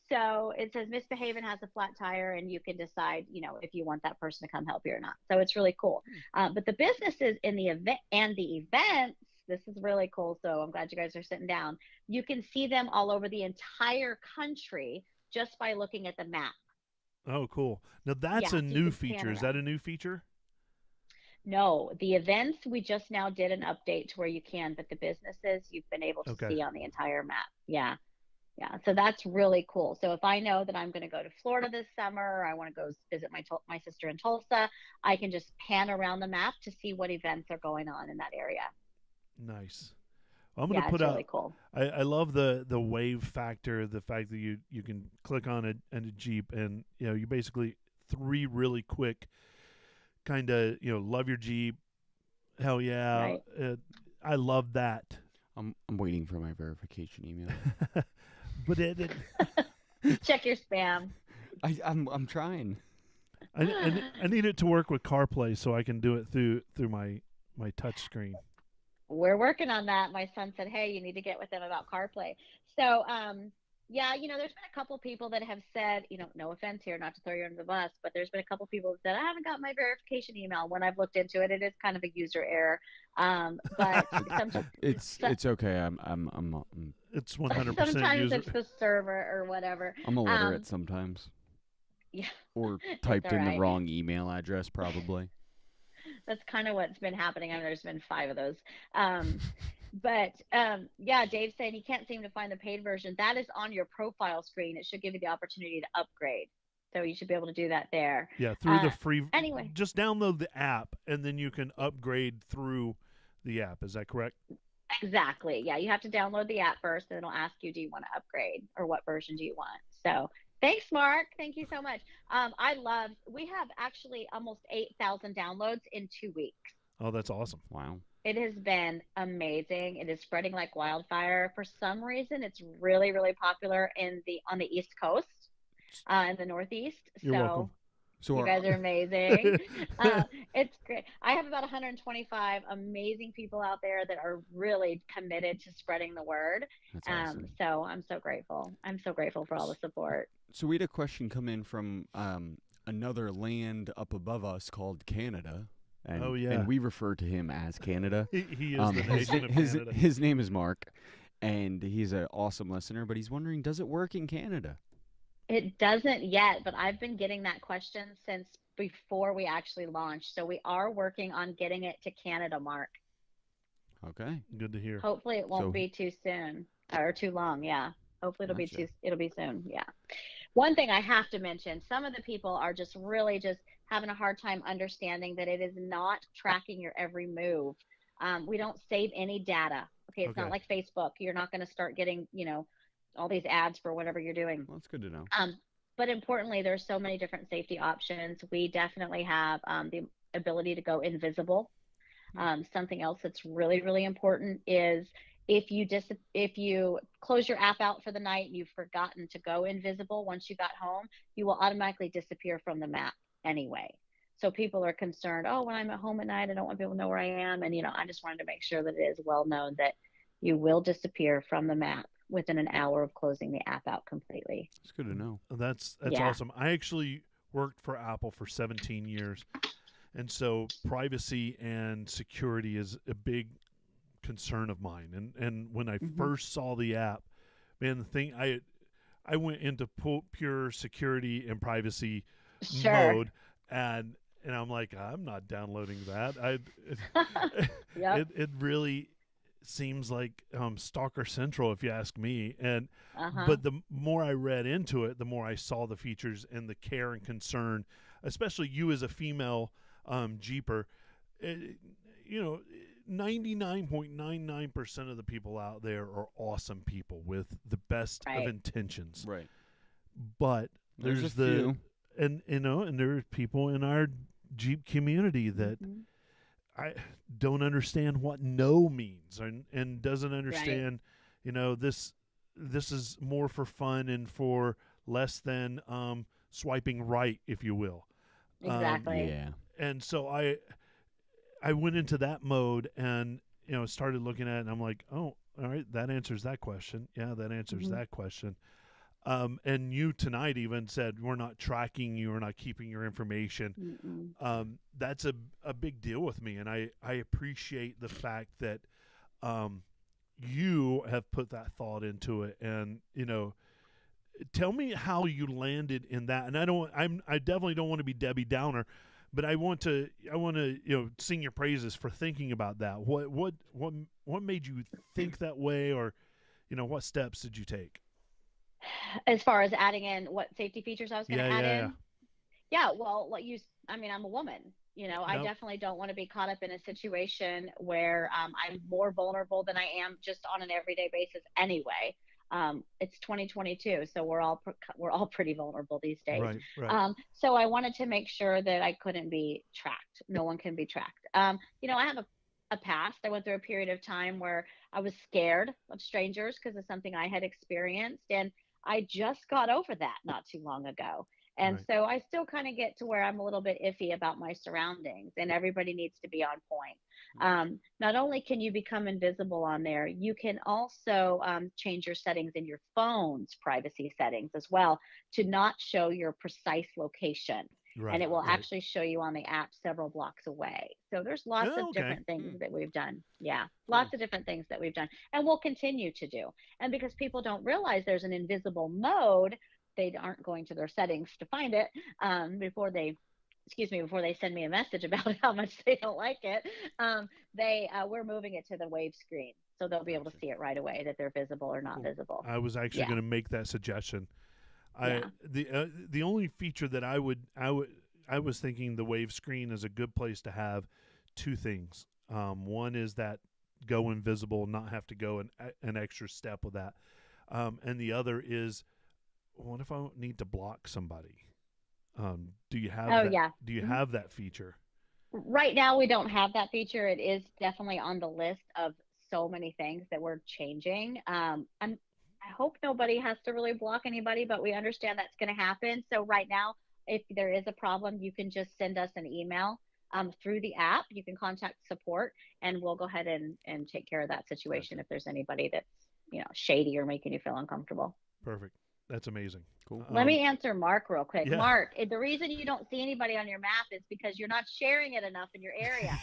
So it says Misbehaving has a flat tire, and you can decide, if you want that person to come help you or not. So it's really cool. But the businesses in the events, This is really cool. So I'm glad you guys are sitting down. You can see them all over the entire country just by looking at the map. Oh, cool. Now that's Yeah, a so you new can pan feature. Is that around. a new feature? No, the events, we just now did an update to where you can, but the businesses you've been able to Okay. see on the entire map. Yeah. Yeah. So that's really cool. So if I know that I'm going to go to Florida this summer, or I want to go visit my sister in Tulsa, I can just pan around the map to see what events are going on in that area. Nice. Well, I'm going to Yeah, put it's out. really cool. I love the wave factor, the fact that you can click on a Jeep, and you basically 3 really quick kind of love your Jeep. Hell yeah. Right. I love that. I'm waiting for my verification email. But it Check your spam. I'm trying. I need it to work with CarPlay so I can do it through my touch screen. We're working on that. My son said, "Hey, you need to get with them about CarPlay." So, yeah, there's been a couple people that have said, no offense here, not to throw you under the bus, but there's been a couple people that said, "I haven't got my verification email." When I've looked into it, it is kind of a user error. But It's okay. It's 100% sometimes user. it's the server or whatever. I'm illiterate sometimes. Yeah. Or typed all in the right. wrong email address, probably. That's kind of what's been happening. I mean, there's been 5 of those. But yeah, Dave's saying he can't seem to find the paid version. That is on your profile screen. It should give you the opportunity to upgrade. So you should be able to do that there. Yeah, through the free. Anyway. Just download the app, and then you can upgrade through the app. Is that correct? Exactly. Yeah, you have to download the app first, and it'll ask you, do you want to upgrade, or what version do you want? So thanks, Mark. Thank you so much. We have actually almost 8,000 downloads in 2 weeks. Oh, that's awesome. Wow. It has been amazing. It is spreading like wildfire. For some reason, it's really, really popular on the East Coast, in the Northeast. You're welcome. So you guys are amazing. It's great. I have about 125 amazing people out there that are really committed to spreading the word. That's awesome. So I'm so grateful. I'm so grateful for all the support. So we had a question come in from another land up above us called Canada. And, oh, yeah. And we refer to him as Canada. He is the nation of Canada. His name is Mark, and he's an awesome listener, but he's wondering, does it work in Canada? It doesn't yet, but I've been getting that question since before we actually launched. So we are working on getting it to Canada, Mark. Okay. Good to hear. Hopefully it won't be too soon or too long. Yeah. Hopefully it'll be soon. Yeah. One thing I have to mention, some of the people are just really just having a hard time understanding that it is not tracking your every move. We don't save any data. Okay. It's not like Facebook. You're not going to start getting, all these ads for whatever you're doing. Well, that's good to know. But importantly, there's so many different safety options. We definitely have the ability to go invisible. Something else that's really, really important is if you close your app out for the night and you've forgotten to go invisible once you got home, you will automatically disappear from the map anyway. So people are concerned, when I'm at home at night, I don't want people to know where I am. And, I just wanted to make sure that it is well known that you will disappear from the map within an hour of closing the app out completely. It's good to know. That's awesome. I actually worked for Apple for 17 years. And so privacy and security is a big concern of mine. And when I first saw the app, man, the thing I went into pure security and privacy mode, and I'm like, I'm not downloading that. It really seems like Stalker Central, if you ask me. And but the more I read into it, the more I saw the features and the care and concern, especially you as a female Jeeper. 99.99% of the people out there are awesome people with the best of intentions. Right. But there's a few. And there's people in our Jeep community that I don't understand what no means and doesn't understand, this is more for fun and for less than swiping right, if you will. Exactly. Yeah. And so I went into that mode and, started looking at it, and I'm like, oh, all right, that answers that question. Yeah, that answers that question. And you tonight even said, we're not tracking you, we're not keeping your information. That's a big deal with me, and I appreciate the fact that you have put that thought into it, and tell me how you landed in that. And I definitely don't want to be Debbie Downer, but I want to sing your praises for thinking about that. What made you think that way, or what steps did you take? As far as adding in what safety features I was going to add Yeah. in, yeah, well, I'm a woman. I Yep. definitely don't want to be caught up in a situation where I'm more vulnerable than I am just on an everyday basis anyway. It's 2022, so we're all pretty vulnerable these days. Right. So I wanted to make sure that I couldn't be tracked. No one can be tracked. I have a past. I went through a period of time where I was scared of strangers because of something I had experienced, and I just got over that not too long ago. And Right. so I still kind of get to where I'm a little bit iffy about my surroundings, and everybody needs to be on point. Not only can you become invisible on there, you can also change your settings in your phone's privacy settings as well to not show your precise location. And Right. it will Right. actually show you on the app several blocks away. So there's lots Oh, of okay. different things that we've done. Yeah, Cool. lots of different things that we've done and we'll continue to do. And because people don't realize there's an invisible mode, they aren't going to their settings to find it before they send me a message about how much they don't like it. We're moving it to the wave screen, so they'll be able to Gotcha. see it right away that they're visible or not Cool. visible. I was actually Yeah, going to make that suggestion. yeah. The only feature that I was thinking the wave screen is a good place to have two things. One is that go invisible, not have to go an extra step with that. And the other is, what if I need to block somebody? Do you have Oh, that? yeah. Do you Mhm. have that feature? Right now, we don't have that feature. It is definitely on the list of so many things that we're changing. I hope nobody has to really block anybody, but we understand that's going to happen. So right now, if there is a problem, you can just send us an email through the app. You can contact support, and we'll go ahead and take care of that situation Gotcha. if there's anybody that's shady or making you feel uncomfortable. Perfect. That's amazing. Cool. Let me answer Mark real quick. Yeah. Mark, the reason you don't see anybody on your map is because you're not sharing it enough in your area.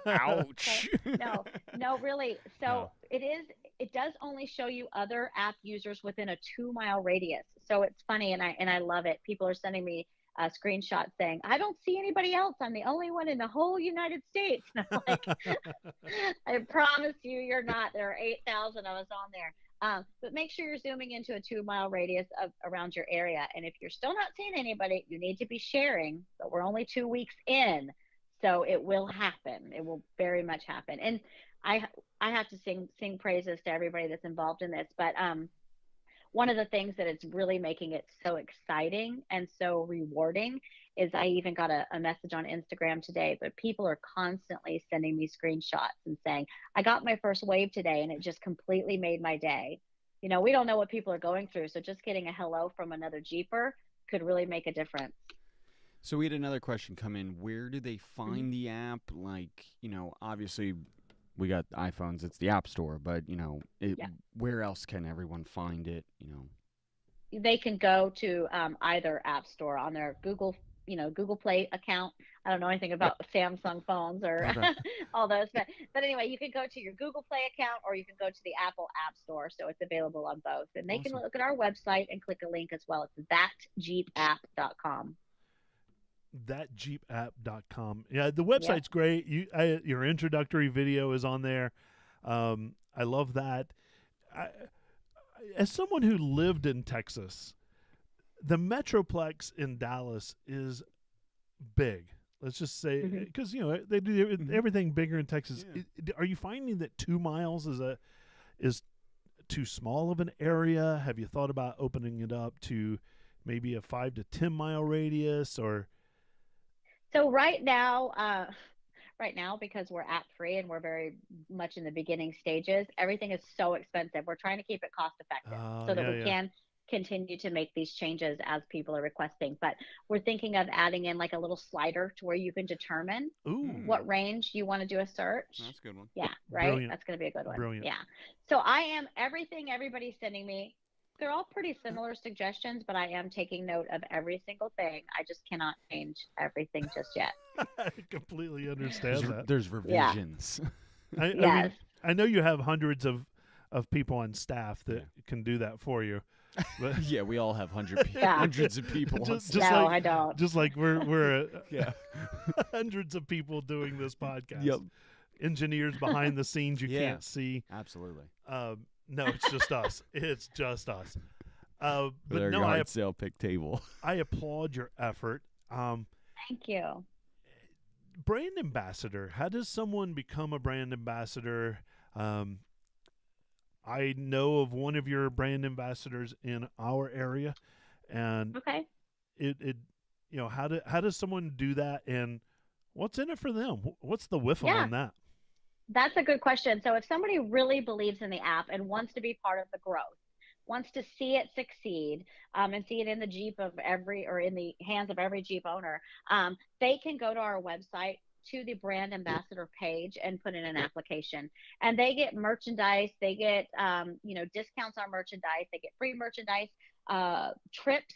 Ouch. Okay? No, really. So No. it does only show you other app users within a 2 mile radius. So it's funny, and I love it. People are sending me screenshots saying, I don't see anybody else. I'm the only one in the whole United States. And I'm like, I promise you're not. There are 8,000 of us on there. But make sure you're zooming into a 2 mile radius around your area. And if you're still not seeing anybody, you need to be sharing. But we're only 2 weeks in, so it will happen. It will very much happen. And I I have to sing praises to everybody that's involved in this. But one of the things that is really making it so exciting and so rewarding is I even got a message on Instagram today, but people are constantly sending me screenshots and saying, I got my first wave today and it just completely made my day. We don't know what people are going through. So just getting a hello from another Jeeper could really make a difference. So we had another question come in. Where do they Mhm. find the app? Like, obviously we got iPhones, it's the App Store, but, Yeah. where else can everyone find it? They can go to either app store on their Google Play account. I don't know anything about Samsung phones or Okay. all those, but anyway, you can go to your Google Play account or you can go to the Apple App Store. So it's available on both, and they can Awesome. look at our website and click a link as well. It's thatjeepapp.com. Thatjeepapp.com. Yeah, the website's great. Your introductory video is on there. I love that. As someone who lived in Texas, the Metroplex in Dallas is big. Let's just say, Mhm. because they do Mhm. everything bigger in Texas. Yeah. Are you finding that 2 miles is too small of an area? Have you thought about opening it up to maybe a 5 to 10 mile radius? Or So right now, because we're app free and we're very much in the beginning stages, everything is so expensive. We're trying to keep it cost effective so that we yeah. can continue to make these changes as people are requesting. But we're thinking of adding in like a little slider to where you can determine Ooh, what range you want to do a search. That's a good one. Yeah, right. brilliant, That's going to be a good one. brilliant. Yeah. So I am everything everybody's sending me. They're all pretty similar suggestions, but I am taking note of every single thing. I just cannot change everything just yet. I completely understand that. There's Yeah. revisions. I Yes. I know you have hundreds of people on staff that Yeah. can do that for you. But Yeah, we all have Yeah. hundreds of people. on Just staff. No, like- I don't. just like we're Yeah. hundreds of people doing this podcast. Yep. Engineers behind the scenes you Yeah. can't see. Absolutely. No, it's just us. It's just us. But With our no, yard sale pick table. I applaud your effort. Thank you. Brand ambassador. How does someone become a brand ambassador? I know of one of your brand ambassadors in our area, and Okay. it how does someone do that, and what's in it for them? What's the whiffle Yeah. on that? That's a good question. So if somebody really believes in the app and wants to be part of the growth, wants to see it succeed, and see it in the Jeep of in the hands of every Jeep owner, they can go to our website to the brand ambassador page and put in an application, and they get merchandise. They get, discounts on merchandise. They get free merchandise, trips,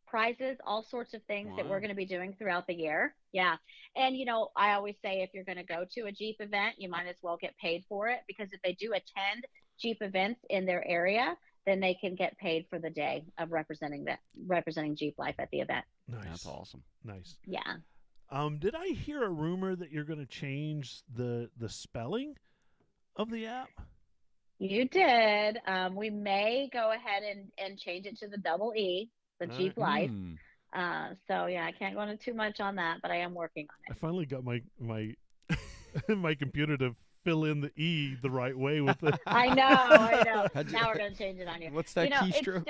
prizes, all sorts of things that we're Wow. going to be doing throughout the year. Yeah. And, I always say if you're going to go to a Jeep event, you might as well get paid for it, because if they do attend Jeep events in their area, then they can get paid for the day of representing Jeep Life at the event. Nice. That's awesome. Nice. Yeah. Did I hear a rumor that you're going to change the spelling of the app? You did. We may go ahead and change it to the double E, the All Jeep right. Life. Mm. So yeah, I can't go into too much on that, but I am working on I it. finally got my my computer to fill in the E the right way with the. I know. How'd you- Now we're going to change it on you. What's that keystroke?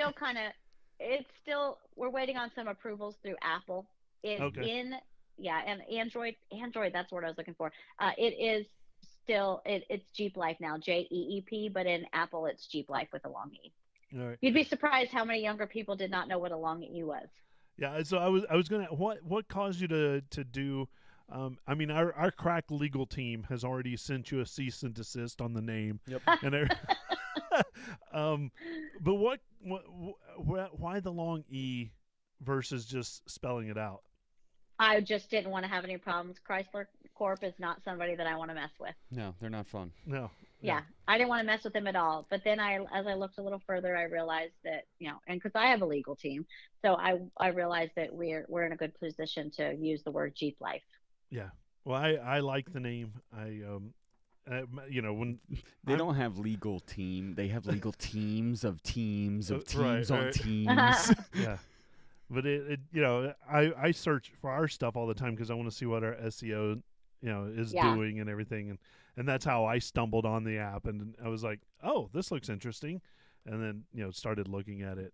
It's still, we're waiting on some approvals through Apple. Okay. And Android, that's what I was looking for. It is still, it's Jeep Life now, JEEP, but in Apple, it's Jeep Life with a long E. All right. You'd be surprised how many younger people did not know what a long E was. Yeah. So I was gonna. What caused you to do? I mean, our crack legal team has already sent you a cease and desist on the name. Yep. And but why the long E versus just spelling it out? I just didn't want to have any problems. Chrysler Corp is not somebody that I want to mess with. No, they're not fun. No. Yeah, I didn't want to mess with them at all. But then as I looked a little further, I realized that, and because I have a legal team, so I realized that we're in a good position to use the word Jeep Life. Yeah. Well, I like the name. When They don't have legal team. They have legal teams of teams of Right, teams on right. teams. yeah. But I search for our stuff all the time because I want to see what our SEO, is Yeah. doing and everything, and that's how I stumbled on the app, and I was like, oh, this looks interesting, and then started looking at it,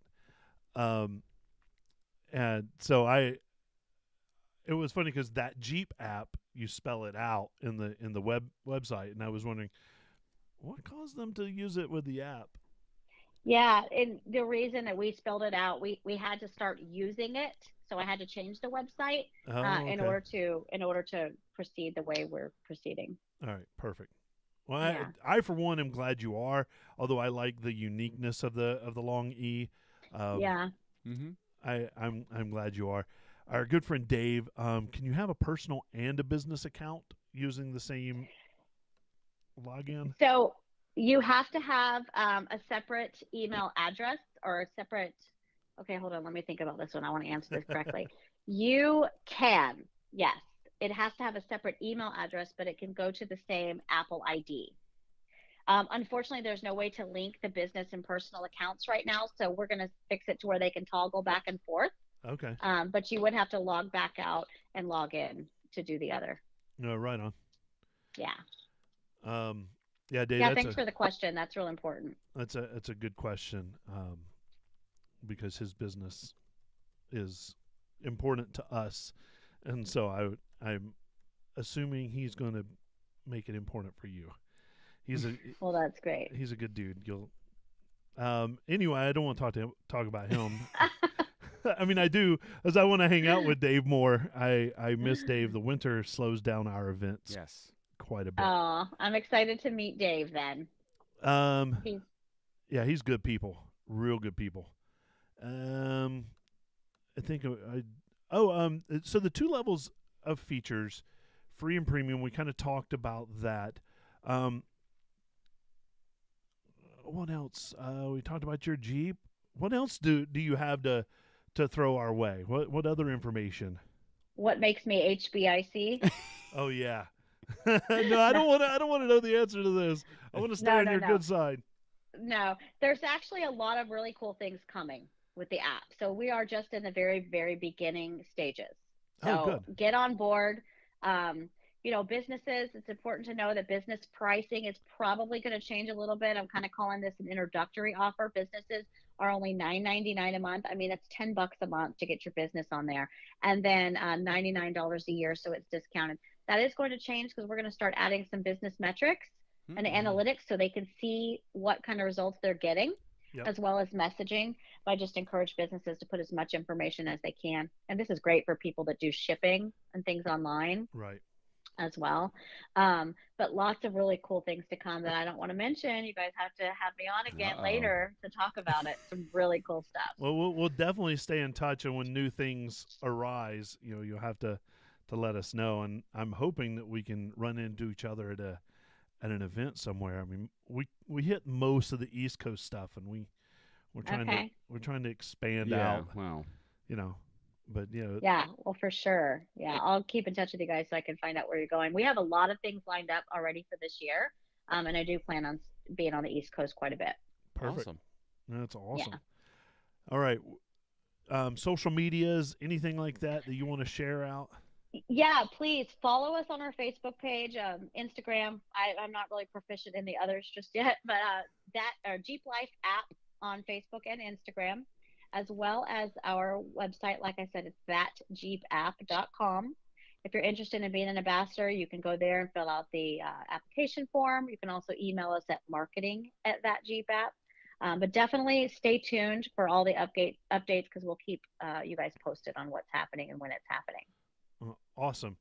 and so it was funny because that Jeep app, you spell it out in the website, and I was wondering what caused them to use it with the app. Yeah, and the reason that we spelled it out, we had to start using it, so I had to change the website in order to proceed the way we're proceeding. All right, perfect. Well, Yeah. I for one am glad you are. Although I like the uniqueness of the long E. Yeah. Mm-hmm. I'm glad you are. Our good friend Dave, can you have a personal and a business account using the same login? So you have to have a separate email address or a separate. Okay, hold on. Let me think about this one. I want to answer this correctly. You can, yes. It has to have a separate email address, but it can go to the same Apple ID. Unfortunately, there's no way to link the business and personal accounts right now, so we're going to fix it to where they can toggle back and forth. Okay. But you would have to log back out and log in to do the other. No, right on. Yeah. Yeah, Dave. Yeah. Thanks for the question. That's real important. That's a good question, because his business is important to us, and so I'm assuming he's going to make it important for you. Well, that's great. He's a good dude. Anyway, I don't want to talk about him. I mean, I do, as I want to hang out with Dave more. I miss Dave. The winter slows down our events Yes. quite a bit. Oh, I'm excited to meet Dave then. He's good people, real good people. I think so the 2 levels of features, free and premium. We kind of talked about that. what else? We talked about your Jeep. What else do you have to throw our way? What other information? What makes me HBIC? Oh yeah. No, I don't want to know the answer to this. I want to stay No, on no, your no. good side. No, there's actually a lot of really cool things coming with the app. So we are just in the very, very beginning stages. Oh, So good. get on board. Businesses, it's important to know that business pricing is probably going to change a little bit. I'm kind of calling this an introductory offer. Businesses are only $9.99 a month. I mean, that's $10 a month to get your business on there, and then $99 a year, so it's discounted. That is going to change because we're going to start adding some business metrics and analytics so they can see what kind of results they're getting, as well as messaging. I just encourage businesses to put as much information as they can. And this is great for people that do shipping and things online. Right. As well. But lots of really cool things to come that I don't want to mention. You guys have to have me on again later to talk about it. Some really cool stuff. Well, we'll definitely stay in touch, and when new things arise, you'll have to let us know. And I'm hoping that we can run into each other at an event somewhere. I mean, we hit most of the East Coast stuff, and we're trying to expand out. Wow. But yeah, well, for sure. Yeah, I'll keep in touch with you guys so I can find out where you're going. We have a lot of things lined up already for this year, and I do plan on being on the East Coast quite a bit. Perfect. Awesome. That's awesome. Yeah. All right. Social medias, anything like that you want to share out? Yeah, please follow us on our Facebook page, Instagram. I'm not really proficient in the others just yet, but our Jeep Life app on Facebook and Instagram, as well as our website. Like I said, it's thatjeepapp.com. If you're interested in being an ambassador, you can go there and fill out the application form. You can also email us at marketing@thatjeepapp. But definitely stay tuned for all the updates because we'll keep you guys posted on what's happening and when it's happening. Awesome.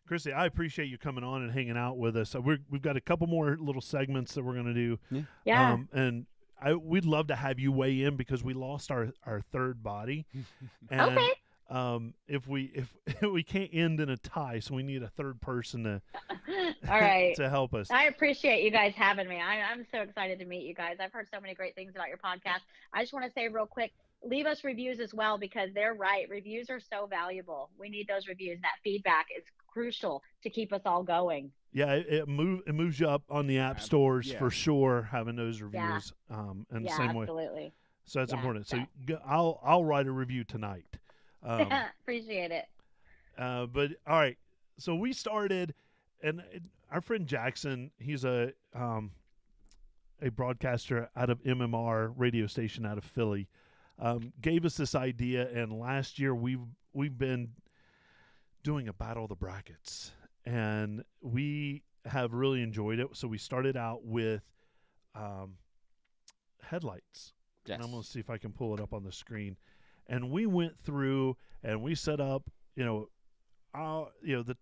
Christy, I appreciate you coming on and hanging out with us. We've got a couple more little segments that we're going to do. Yeah. And we'd love to have you weigh in because we lost our third body. And, okay. If we can't end in a tie, so we need a third person to all right to help us. I appreciate you guys having me. I'm so excited to meet you guys. I've heard so many great things about your podcast. I just want to say real quick, leave us reviews as well because they're right. Reviews are so valuable. We need those reviews. That feedback is crucial to keep us all going. Yeah, it moves you up on the app stores for sure. Having those reviews, and the same way. Absolutely. So that's important. So I'll write a review tonight. Appreciate it. But all right, so we started, and our friend Jackson, he's a broadcaster out of MMR radio station out of Philly, gave us this idea, and last year we've been doing a battle of the brackets, and we have really enjoyed it. So we started out with headlights, and I'm going to see if I can pull it up on the screen. And we went through and we set up, the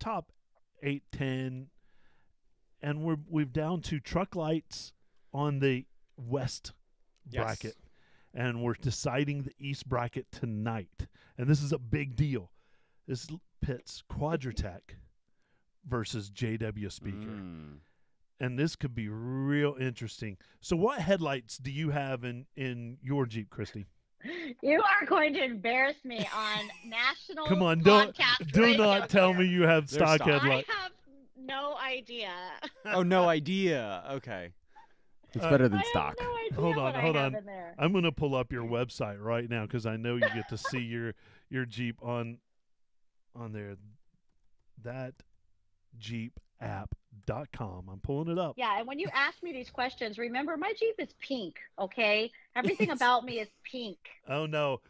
top 8, 10, and we've down to truck lights on the west bracket, and we're deciding the east bracket tonight. And this is a big deal. This pits Quadratec versus JW Speaker. And this could be real interesting. So what headlights do you have in your Jeep, Christy? You are going to embarrass me on national Come on, podcast do radio not tell here. me you have stock headlights. I have no idea. Oh, no idea. Okay. It's better than stock. I have no idea Hold on, what hold I have on. in there. I'm going to pull up your website right now because I know you get to see your Jeep on there. Thatjeepapp.com. I'm pulling it up. Yeah, and when you ask me these questions, remember my Jeep is pink, okay? Everything about me is pink. Oh no.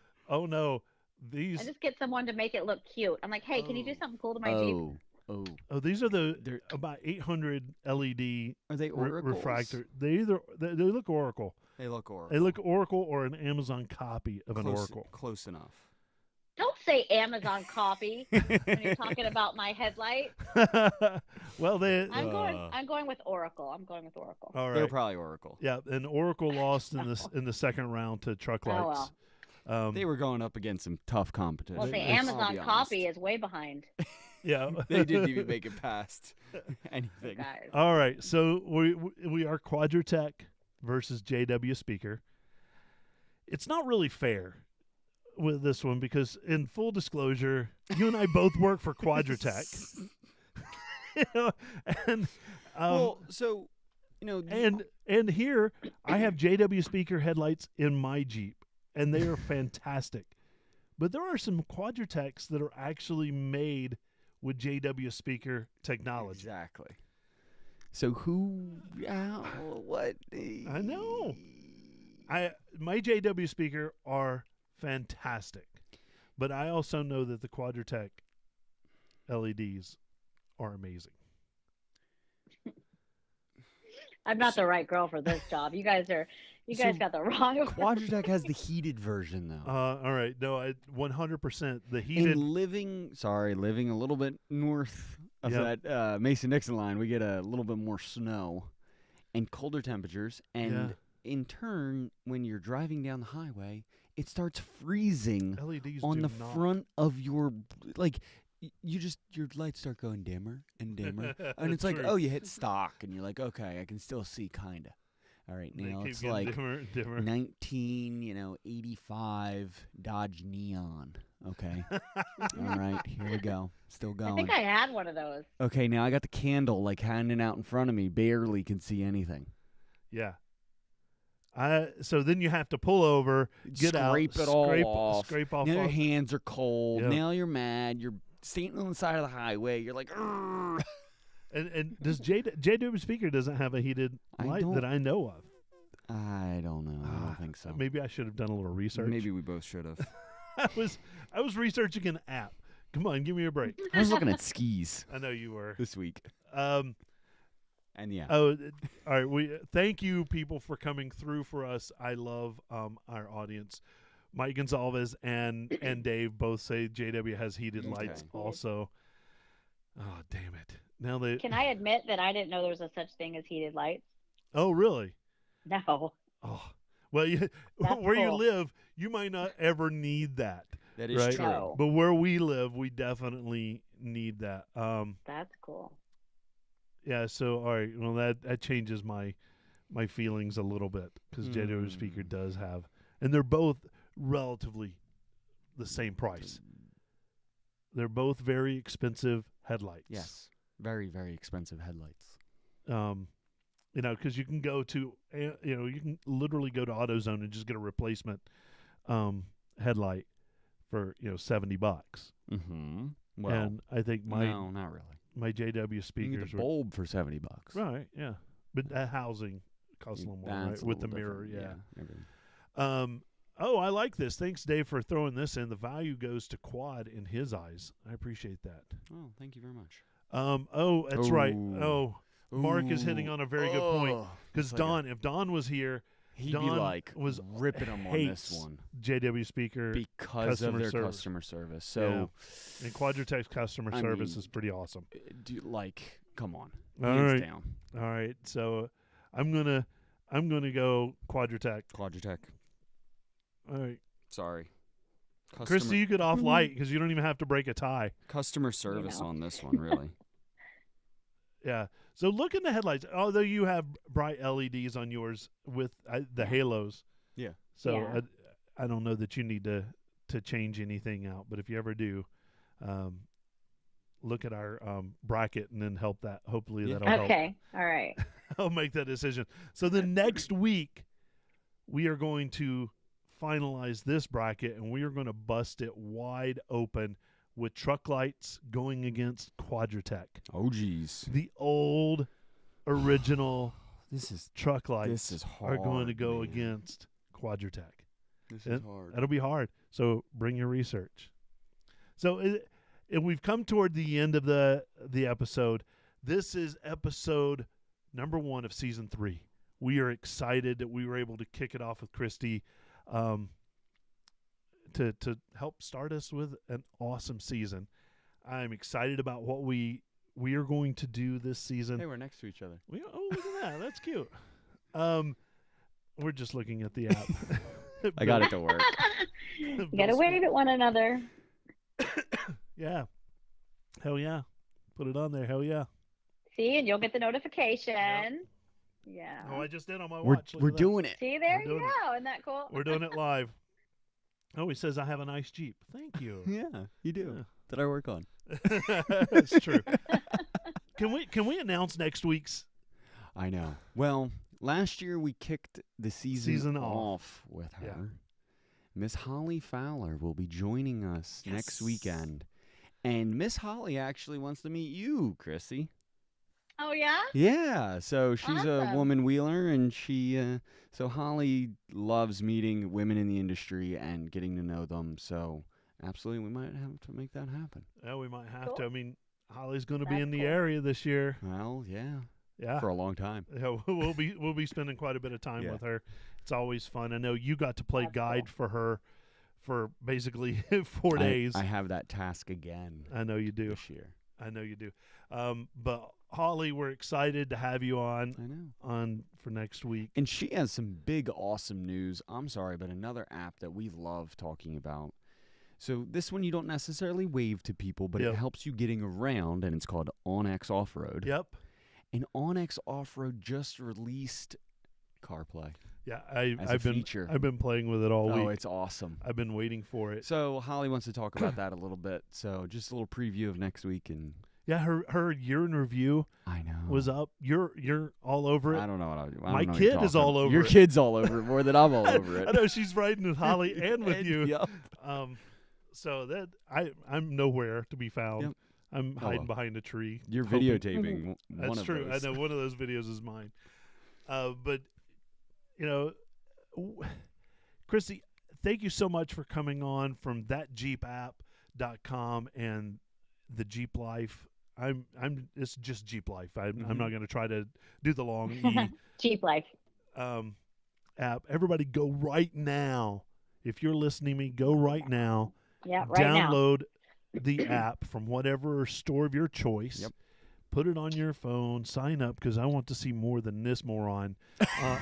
These I just get someone to make it look cute. I'm like, hey, can you do something cool to my Jeep? Oh, these are they're about 800 LED Are they oracles? refractor. They look Oracle. They look Oracle. They look Oracle or an Amazon copy of an Oracle. Close enough. Don't say Amazon copy when you're talking about my headlight. Well, I'm going with Oracle. I'm going with Oracle. All right. They're probably Oracle. Yeah, and Oracle lost in the second round to Truck Lights. Well. They were going up against some tough competition. Well, the Amazon copy is way behind. Yeah, they didn't even make it past anything. Guys. All right, so we are Quadratec versus JW Speaker. It's not really fair with this one because, in full disclosure, you and I both work for Quadratec. You know, and well, so and here I have JW Speaker headlights in my Jeep, and they are fantastic. But there are some Quadratechs that are actually made with JW Speaker technology. Exactly. So what? I know. My JW Speaker are fantastic, but I also know that the Quadratec LEDs are amazing. I'm not the right girl for this job. You guys got the wrong one. Quadratec has the heated version though. All right, no, 100% the heated. And living a little bit north of that Mason-Dixon line, we get a little bit more snow and colder temperatures, and in turn, when you're driving down the highway, it starts freezing LEDs on the front of your your lights start going dimmer and dimmer, and it's like, oh, you hit stock, and you're like, okay, I can still see kinda. All right, now it's like dimmer. 1985 Dodge Neon. Okay, all right, here we go, still going. I think I had one of those. Okay, now I got the candle like hanging out in front of me, barely can see anything. Yeah. So then you have to pull over, get out, scrape it all off. Scrape off. Now your hands are cold. Yep. Now you're mad. You're standing on the side of the highway. You're like, "Argh." And does JW Speaker doesn't have a heated light that I know of? I don't know. I don't think so. Maybe I should have done a little research. Maybe we both should have. I was researching an app. Come on, give me a break. I was looking at skis. I know you were this week. And yeah. Oh, all right. We thank you, people, for coming through for us. I love our audience. Mike Gonzalez and Dave both say JW has heated lights also. Oh, damn it! Now they. Can I admit that I didn't know there was a such thing as heated lights? Oh, really? No. Oh, well, where you live, you might not ever need that. That is true. No. But where we live, we definitely need that. That's cool. Yeah, so all right, well that changes my feelings a little bit because JW Speaker does have, and they're both relatively the same price. They're both very expensive headlights. Yes, very, very expensive headlights. Because you can go to you can literally go to AutoZone and just get a replacement headlight for $70. Mm-hmm. Well, and I think no, not really. My JW speakers you get the bulb for $70. Right, yeah. But that housing costs a little more, right? With the mirror, I like this. Thanks, Dave, for throwing this in. The value goes to Quad in his eyes. I appreciate that. Oh, thank you very much. That's right. Oh, Mark is hitting on a very good point. Because if Don was here, he'd Don be like was ripping them on this one. JW Speaker because of their customer service. So, and Quadratec's customer service is pretty awesome. Come on, hands down. All right, so I'm gonna go Quadratec. Quadratec. All right. Sorry, Christy, you could off light because you don't even have to break a tie. Customer service on this one, really. Yeah. So look in the headlights. Although you have bright LEDs on yours with the halos. Yeah. So I don't know that you need to change anything out. But if you ever do, look at our bracket and then hopefully that'll help. Okay. All right. I'll make that decision. So the next week, we are going to finalize this bracket and we are going to bust it wide open with truck lights going against Quadratec. Oh, geez. The old original truck lights this is hard, are going to go against Quadratec. This is hard. That'll be hard. So bring your research. So and we've come toward the end of the episode. This is episode number 1 of season 3. We are excited that we were able to kick it off with Christy to help start us with an awesome season. I'm excited about what we are going to do this season. Hey, we're next to each other. Look at that. That's cute. We're just looking at the app. I got it to work. You got to wave at one another. Yeah. Hell yeah. Put it on there. Hell yeah. See, and you'll get the notification. Yep. Yeah. Oh, I just did on my We're watch. Look we're at that. doing it. See, there We're you doing go. Isn't that cool? We're doing it live. Oh, he says I have a nice Jeep. Thank you. Yeah, you do. Yeah. That I work on. That's true. Can we announce next week's? I know. Well, last year we kicked the season off with her. Yeah. Miss Holly Fowler will be joining us next Yes. weekend. And Miss Holly actually wants to meet you, Chrissy. Oh, yeah? Yeah, so she's a Awesome. woman wheeler, and so Holly loves meeting women in the industry and getting to know them. So absolutely, we might have to make that happen. Yeah, we might have Cool. to. I mean, Holly's going to be That's in the cool. area this year. Well, yeah, Yeah. for a long time. Yeah, we'll be spending quite a bit of time Yeah. with her. It's always fun. I know you got to play That's guide cool. for her for basically 4 days. I have that task again I know you do. this year. I know you do. But Holly, we're excited to have you I know. on for next week. And she has some big, awesome news. I'm sorry, but another app that we love talking about. So this one you don't necessarily wave to people, but Yep. it helps you getting around, and it's called OnX Off-Road. Yep. And OnX Off-Road just released CarPlay Yeah, as a feature. I've been playing with it all Oh, week. it's awesome. I've been waiting for it. So Holly wants to talk about that a little bit. So just a little preview of next week, and Yeah, her year in review I know was up. You're all over it. I don't know what I'll do. I My don't know what kid you're is talking all about. over Your it. kid's all over it more than I'm all over it. I know she's riding with Holly and with you. Yep. So that I'm nowhere to be found. Yep. I'm Oh, hiding well. behind a tree. You're hoping- videotaping one That's of true. those. I know one of those videos is mine. But you know, Christy, thank you so much for coming on from thatjeepapp.com and the Jeep Life. It's just Jeep Life. I'm Mhm. not going to try to do the long E Jeep life. app. Everybody go right now. If you're listening to me, go right now. Yeah, right now. Download the app from whatever store of your choice. Yep. Put it on your phone. Sign up because I want to see more than this moron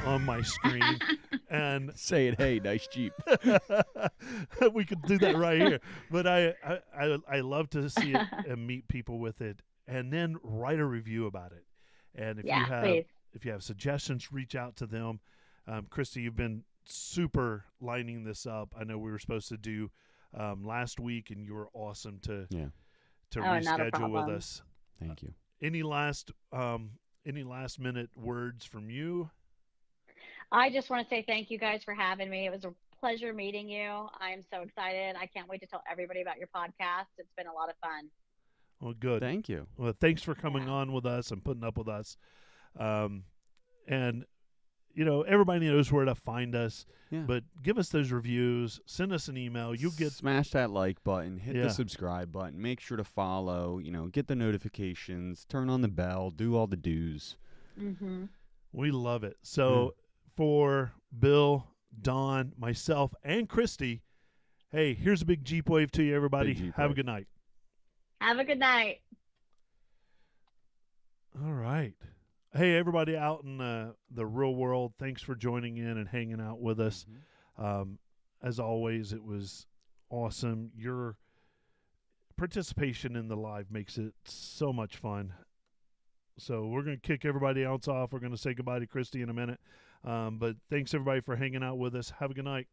on my screen. And Say it, hey, nice Jeep. we could do that right here. But I love to see it and meet people with it, and then write a review about it. And if Yeah, please. if you have suggestions, reach out to them. Christy, you've been super lining this up. I know we were supposed to do last week, and you were awesome to Yeah. Oh, not a reschedule with problem. us. Thank you. Any last minute words from you? I just want to say thank you guys for having me. It was a pleasure meeting you. I'm so excited. I can't wait to tell everybody about your podcast. It's been a lot of fun. Well, good. Thank you. Well, thanks for coming Yeah. on with us and putting up with us. And you know, everybody knows where to find us. Yeah. But give us those reviews. Send us an email. You'll get Smash that like button, hit Yeah. the subscribe button, make sure to follow, get the notifications, turn on the bell, do all the do's. Mm-hmm. We love it. So for Bill, Don, myself, and Christy, hey, here's a big Jeep wave to you, everybody. Big Jeep Have a wave. good night. Have a good night. All right. Hey, everybody out in the real world, thanks for joining in and hanging out with us. As always, it was awesome. Your participation in the live makes it so much fun. So we're going to kick everybody else off. We're going to say goodbye to Christy in a minute. But thanks, everybody, for hanging out with us. Have a good night.